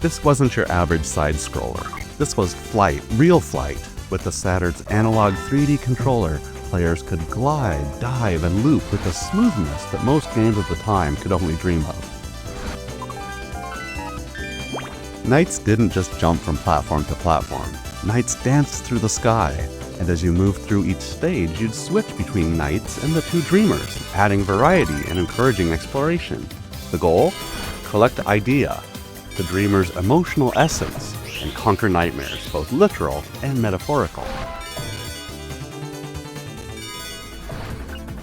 This wasn't your average side-scroller. This was flight, real flight. With the Saturn's analog 3D controller, players could glide, dive, and loop with a smoothness that most games of the time could only dream of. Nights didn't just jump from platform to platform. Nights danced through the sky, and as you moved through each stage, you'd switch between Nights and the two dreamers, adding variety and encouraging exploration. The goal? Collect Idea, the dreamer's emotional essence, and conquer nightmares, both literal and metaphorical.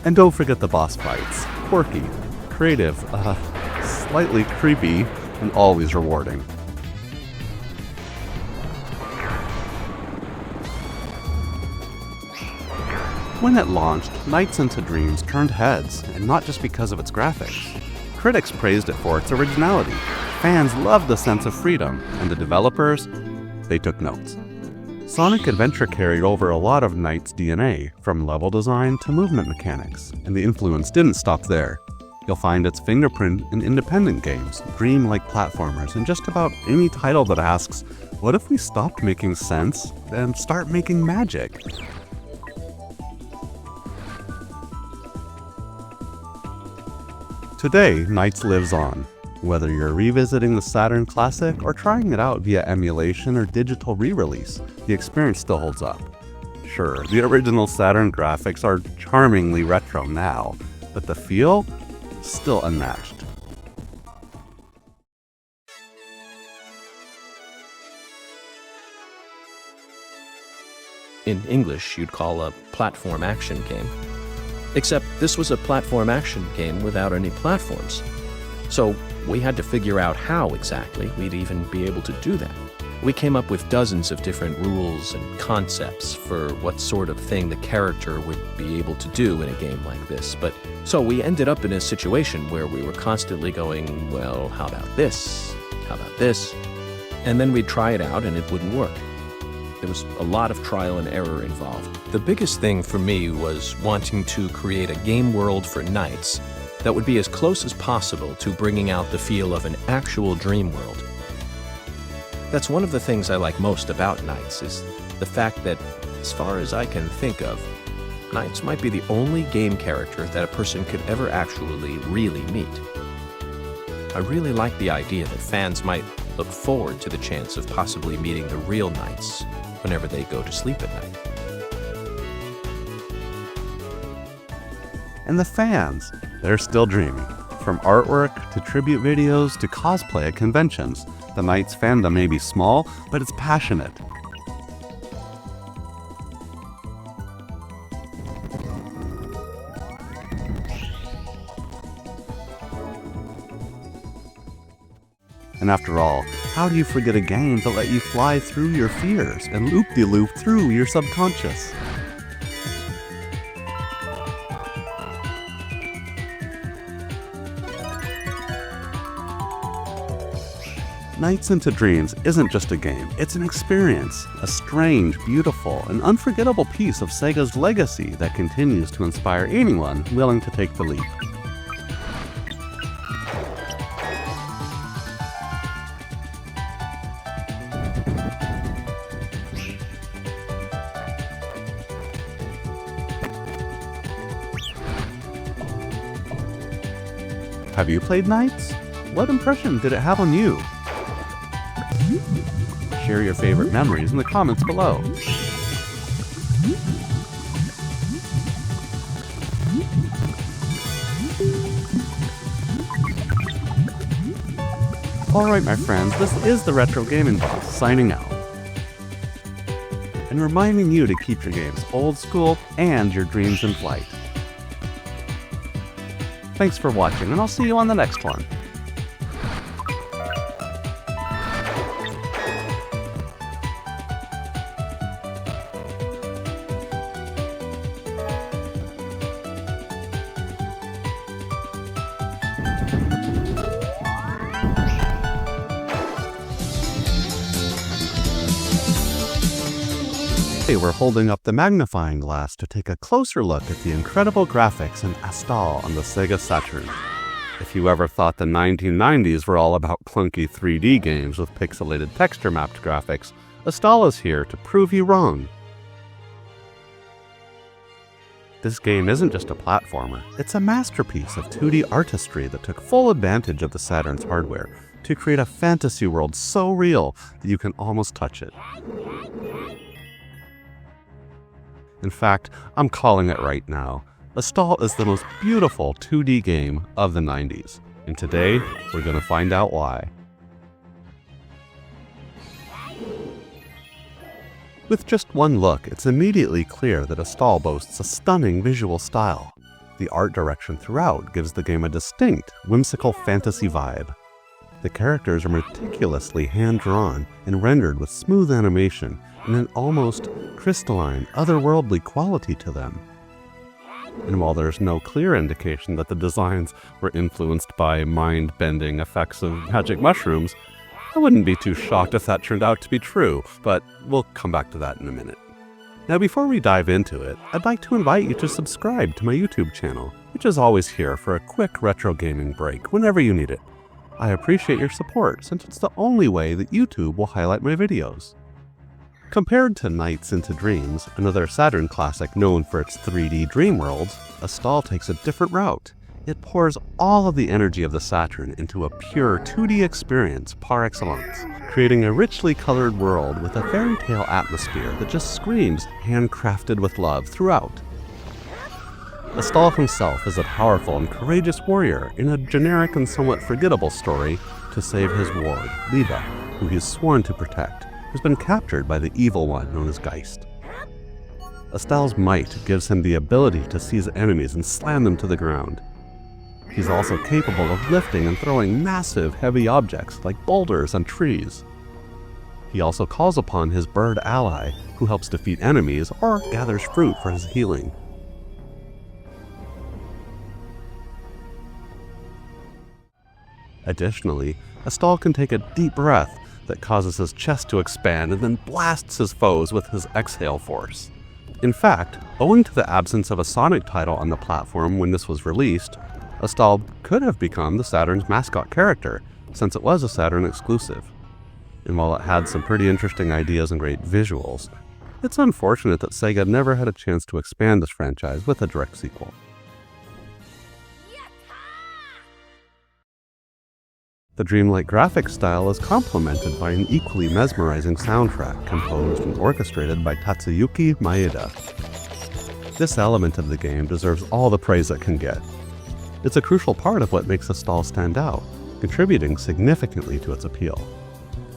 And don't forget the boss fights. Quirky, creative, slightly creepy, and always rewarding. When it launched, Nights into Dreams turned heads, and not just because of its graphics. Critics praised it for its originality. Fans loved the sense of freedom, and the developers, they took notes. Sonic Adventure carried over a lot of Nights' DNA, from level design to movement mechanics, and the influence didn't stop there. You'll find its fingerprint in independent games, dream-like platformers, and just about any title that asks, what if we stopped making sense and start making magic? Today, Nights lives on. Whether you're revisiting the Saturn Classic or trying it out via emulation or digital re-release, the experience still holds up. Sure, the original Saturn graphics are charmingly retro now, but the feel? Still unmatched. In English, you'd call a platform action game. Except this was a platform action game without any platforms. So we had to figure out how exactly we'd even be able to do that. We came up with dozens of different rules and concepts for what sort of thing the character would be able to do in a game like this. But so we ended up in a situation where we were constantly going, well, how about this? How about this? And then we'd try it out and it wouldn't work. There was a lot of trial and error involved. The biggest thing for me was wanting to create a game world for Nights that would be as close as possible to bringing out the feel of an actual dream world. That's one of the things I like most about Nights, is the fact that, as far as I can think of, Knights might be the only game character that a person could ever actually really meet. I really like the idea that fans might look forward to the chance of possibly meeting the real Knights whenever they go to sleep at night. And the fans, they're still dreaming. From artwork to tribute videos to cosplay at conventions, the Knights fandom may be small, but it's passionate. And after all, how do you forget a game that let you fly through your fears and loop-de-loop through your subconscious? Nights into Dreams isn't just a game, it's an experience, a strange, beautiful, and unforgettable piece of Sega's legacy that continues to inspire anyone willing to take the leap. Have you played Nights? What impression did it have on you? Share your favorite memories in the comments below. Alright my friends, this is the Retro Gaming Boss signing out. And reminding you to keep your games old school and your dreams in flight. Thanks for watching, and I'll see you on the next one. Today we're holding up the magnifying glass to take a closer look at the incredible graphics in Astal on the Sega Saturn. If you ever thought the 1990s were all about clunky 3D games with pixelated texture-mapped graphics, Astal is here to prove you wrong. This game isn't just a platformer, it's a masterpiece of 2D artistry that took full advantage of the Saturn's hardware to create a fantasy world so real that you can almost touch it. In fact, I'm calling it right now. Astal is the most beautiful 2D game of the 90s. And today, we're going to find out why. With just one look, it's immediately clear that Astal boasts a stunning visual style. The art direction throughout gives the game a distinct, whimsical fantasy vibe. The characters are meticulously hand-drawn and rendered with smooth animation and an almost crystalline, otherworldly quality to them. And while there's no clear indication that the designs were influenced by mind-bending effects of magic mushrooms, I wouldn't be too shocked if that turned out to be true, but we'll come back to that in a minute. Now before we dive into it, I'd like to invite you to subscribe to my YouTube channel, which is always here for a quick retro gaming break whenever you need it. I appreciate your support since it's the only way that YouTube will highlight my videos. Compared to Nights into Dreams, another Saturn classic known for its 3D dream worlds, Astal takes a different route. It pours all of the energy of the Saturn into a pure 2D experience par excellence, creating a richly colored world with a fairy tale atmosphere that just screams handcrafted with love throughout. Astal himself is a powerful and courageous warrior in a generic and somewhat forgettable story to save his ward, Liva, who he is sworn to protect, who's been captured by the evil one known as Geist. Astal's might gives him the ability to seize enemies and slam them to the ground. He's also capable of lifting and throwing massive, heavy objects like boulders and trees. He also calls upon his bird ally, who helps defeat enemies or gathers fruit for his healing. Additionally, Astal can take a deep breath that causes his chest to expand and then blasts his foes with his exhale force. In fact, owing to the absence of a Sonic title on the platform when this was released, Astal could have become the Saturn's mascot character, since it was a Saturn exclusive. And while it had some pretty interesting ideas and great visuals, It's unfortunate that Sega never had a chance to expand this franchise with a direct sequel. The dreamlike graphics style is complemented by an equally mesmerizing soundtrack composed and orchestrated by Tatsuyuki Maeda. This element of the game deserves all the praise it can get. It's a crucial part of what makes Astal stand out, contributing significantly to its appeal.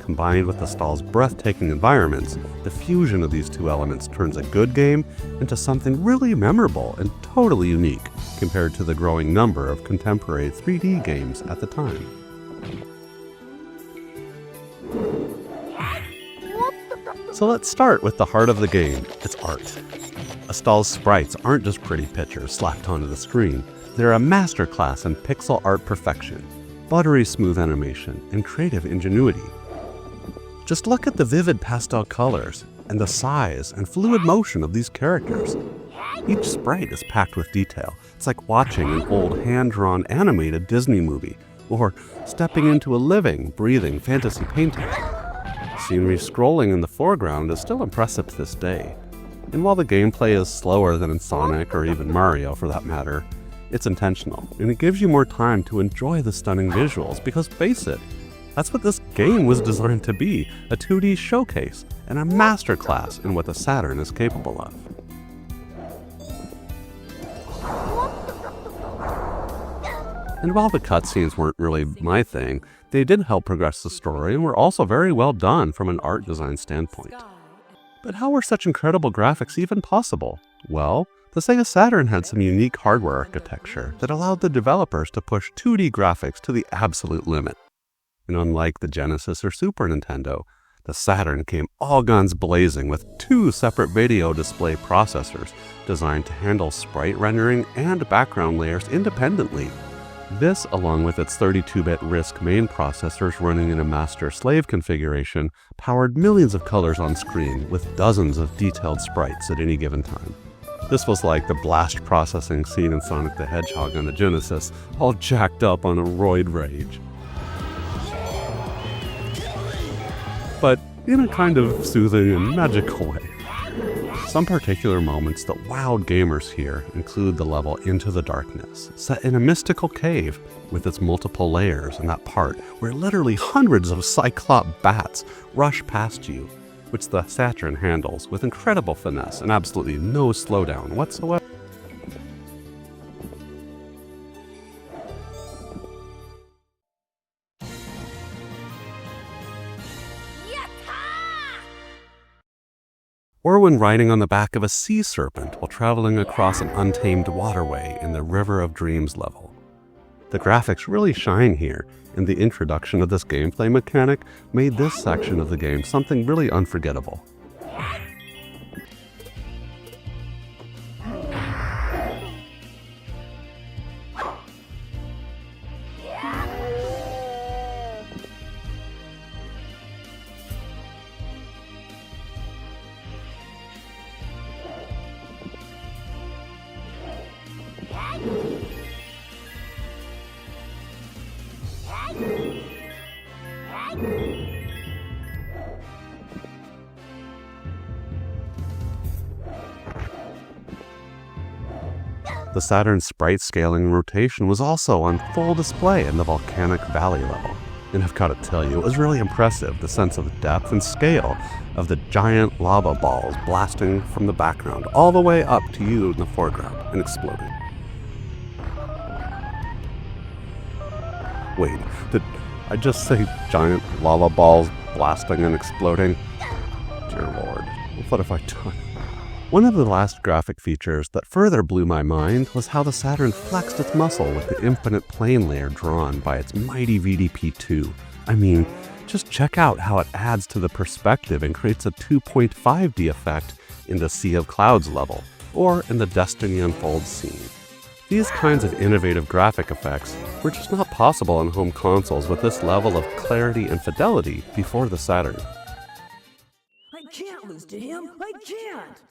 Combined with Astal's breathtaking environments, the fusion of these two elements turns a good game into something really memorable and totally unique compared to the growing number of contemporary 3D games at the time. So let's start with the heart of the game, its art. Astal's sprites aren't just pretty pictures slapped onto the screen. They're a masterclass in pixel art perfection, buttery smooth animation, and creative ingenuity. Just look at the vivid pastel colors and the size and fluid motion of these characters. Each sprite is packed with detail. It's like watching an old hand-drawn animated Disney movie or stepping into a living, breathing fantasy painting. Scenery scrolling in the foreground is still impressive to this day. And while the gameplay is slower than in Sonic or even Mario for that matter, it's intentional, and it gives you more time to enjoy the stunning visuals because face it, that's what this game was designed to be, a 2D showcase and a masterclass in what the Saturn is capable of. And while the cutscenes weren't really my thing, they did help progress the story and were also very well done from an art design standpoint. But how were such incredible graphics even possible? Well, the Sega Saturn had some unique hardware architecture that allowed the developers to push 2D graphics to the absolute limit. And unlike the Genesis or Super Nintendo, the Saturn came all guns blazing with 2 separate video display processors designed to handle sprite rendering and background layers independently. This, along with its 32-bit RISC main processors running in a master-slave configuration, powered millions of colors on screen with dozens of detailed sprites at any given time. This was like the blast processing scene in Sonic the Hedgehog on the Genesis, all jacked up on a roid rage. But in a kind of soothing and magical way. Some particular moments that wowed gamers here include the level Into the Darkness, set in a mystical cave with its multiple layers, and that part where literally hundreds of cyclop bats rush past you, which the Saturn handles with incredible finesse and absolutely no slowdown whatsoever. Or when riding on the back of a sea serpent while traveling across an untamed waterway in the River of Dreams level. The graphics really shine here, and the introduction of this gameplay mechanic made this section of the game something really unforgettable. The Saturn's sprite scaling and rotation was also on full display in the volcanic valley level. And I've got to tell you, it was really impressive, the sense of depth and scale of the giant lava balls blasting from the background all the way up to you in the foreground and exploding. Wait, did I just say giant lava balls blasting and exploding? Dear Lord, what have I done? One of the last graphic features that further blew my mind was how the Saturn flexed its muscle with the infinite plane layer drawn by its mighty VDP-2. I mean, just check out how it adds to the perspective and creates a 2.5D effect in the Sea of Clouds level, or in the Destiny Unfolds scene. These kinds of innovative graphic effects were just not possible on home consoles with this level of clarity and fidelity before the Saturn. I can't lose to him! I can't!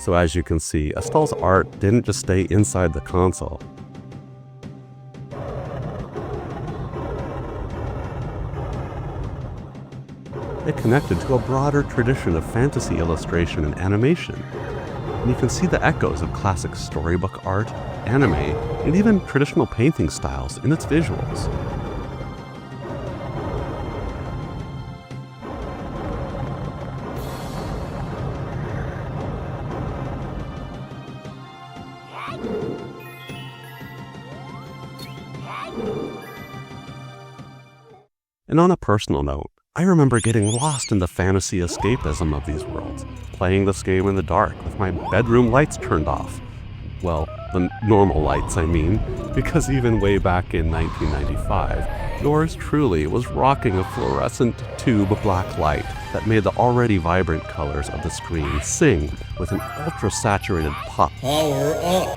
So as you can see, Astal's art didn't just stay inside the console. It connected to a broader tradition of fantasy illustration and animation. And you can see the echoes of classic storybook art, anime, and even traditional painting styles in its visuals. And on a personal note, I remember getting lost in the fantasy escapism of these worlds, playing this game in the dark with my bedroom lights turned off. Well, the normal lights, I mean, because even way back in 1995, yours truly was rocking a fluorescent tube black light that made the already vibrant colors of the screen sing with an ultra-saturated pop. Power up!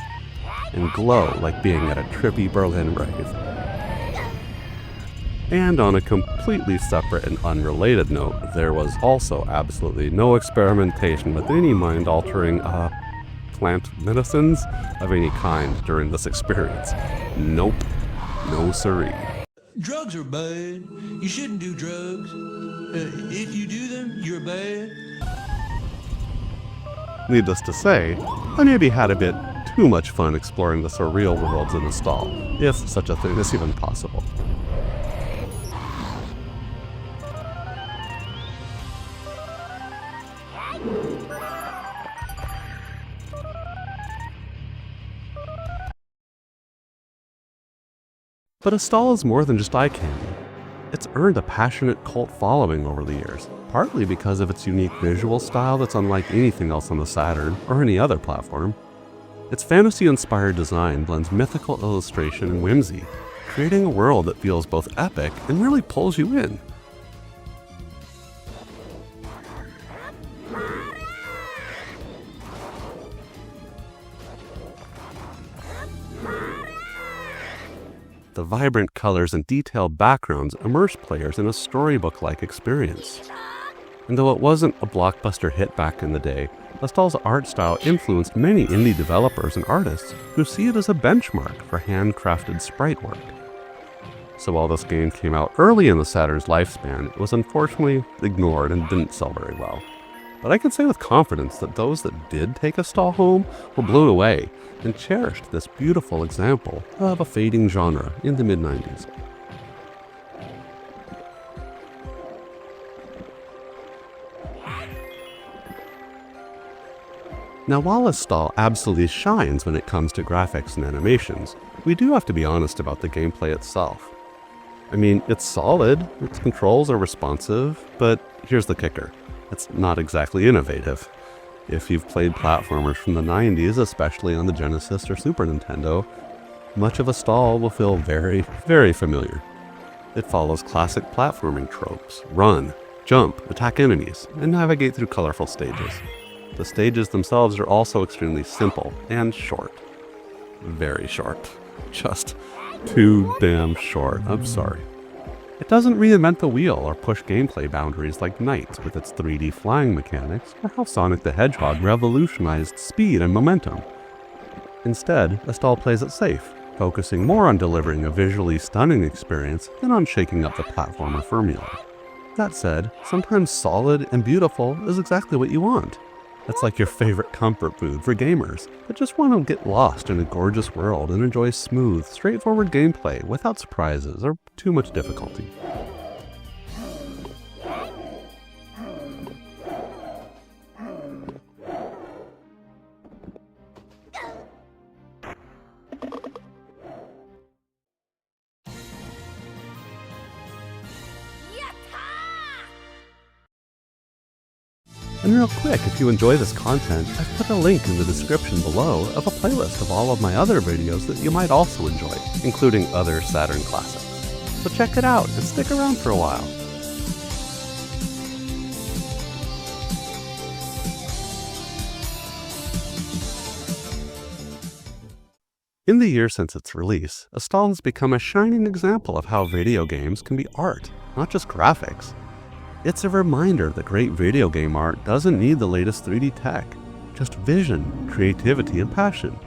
And glow like being at a trippy Berlin rave. And on a completely separate and unrelated note, there was also absolutely no experimentation with any mind-altering, plant medicines of any kind during this experience. Nope. No siree. Drugs are bad. You shouldn't do drugs. If you do them, you're bad. Needless to say, I maybe had a bit too much fun exploring the surreal worlds in Astal, if such a thing is even possible. But Astal is more than just eye candy. It's earned a passionate cult following over the years, partly because of its unique visual style that's unlike anything else on the Saturn or any other platform. Its fantasy-inspired design blends mythical illustration and whimsy, creating a world that feels both epic and really pulls you in. The vibrant colors and detailed backgrounds immerse players in a storybook-like experience. And though it wasn't a blockbuster hit back in the day, Astal's art style influenced many indie developers and artists who see it as a benchmark for handcrafted sprite work. So while this game came out early in the Saturn's lifespan, it was unfortunately ignored and didn't sell very well. But I can say with confidence that those that did take Astal home were blown away and cherished this beautiful example of a fading genre in the mid-90s. Now, while Astal absolutely shines when it comes to graphics and animations, we do have to be honest about the gameplay itself. I mean, it's solid, its controls are responsive, but here's the kicker. It's not exactly innovative. If you've played platformers from the 90s, especially on the Genesis or Super Nintendo, much of Astal will feel very, very familiar. It follows classic platforming tropes: run, jump, attack enemies, and navigate through colorful stages. The stages themselves are also extremely simple and short. Very short. Just too damn short, I'm sorry. It doesn't reinvent the wheel or push gameplay boundaries like Knights with its 3D flying mechanics, or how Sonic the Hedgehog revolutionized speed and momentum. Instead, Astal plays it safe, focusing more on delivering a visually stunning experience than on shaking up the platformer formula. That said, sometimes solid and beautiful is exactly what you want. It's like your favorite comfort food for gamers that just want to get lost in a gorgeous world and enjoy smooth, straightforward gameplay without surprises or too much difficulty. And real quick, if you enjoy this content, I've put a link in the description below of a playlist of all of my other videos that you might also enjoy, including other Saturn classics. So check it out and stick around for a while. In the years since its release, Astal has become a shining example of how video games can be art, not just graphics. It's a reminder that great video game art doesn't need the latest 3D tech. just vision, creativity, and passion.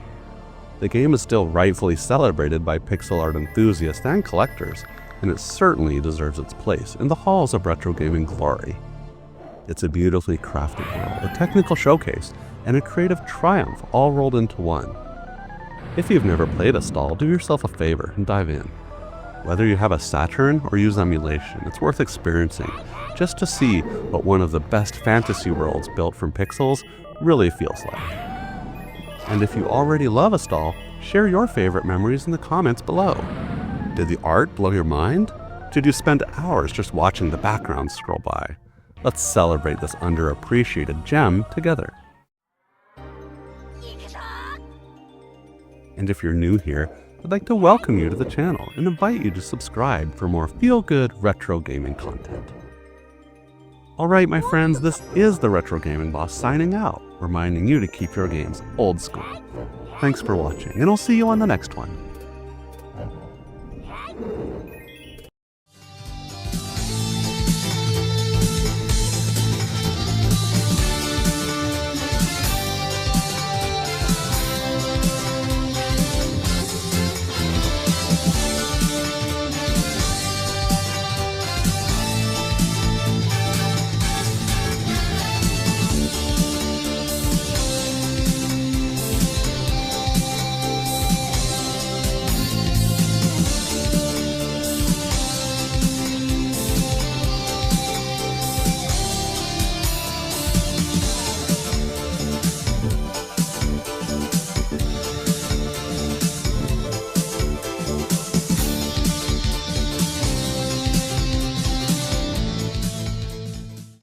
The game is still rightfully celebrated by pixel art enthusiasts and collectors, and it certainly deserves its place in the halls of retro gaming glory. It's a beautifully crafted world, a technical showcase, and a creative triumph all rolled into one. If you've never played Astal, do yourself a favor and dive in. Whether you have a Saturn or use emulation, it's worth experiencing just to see what one of the best fantasy worlds built from pixels really feels like. And if you already love Astal, share your favorite memories in the comments below. Did the art blow your mind? Did you spend hours just watching the background scroll by? Let's celebrate this underappreciated gem together. And if you're new here, I'd like to welcome you to the channel and invite you to subscribe for more feel-good retro gaming content. Alright my friends, this is the Retro Gaming Boss signing out, reminding you to keep your games old school. Thanks for watching, and I'll see you on the next one.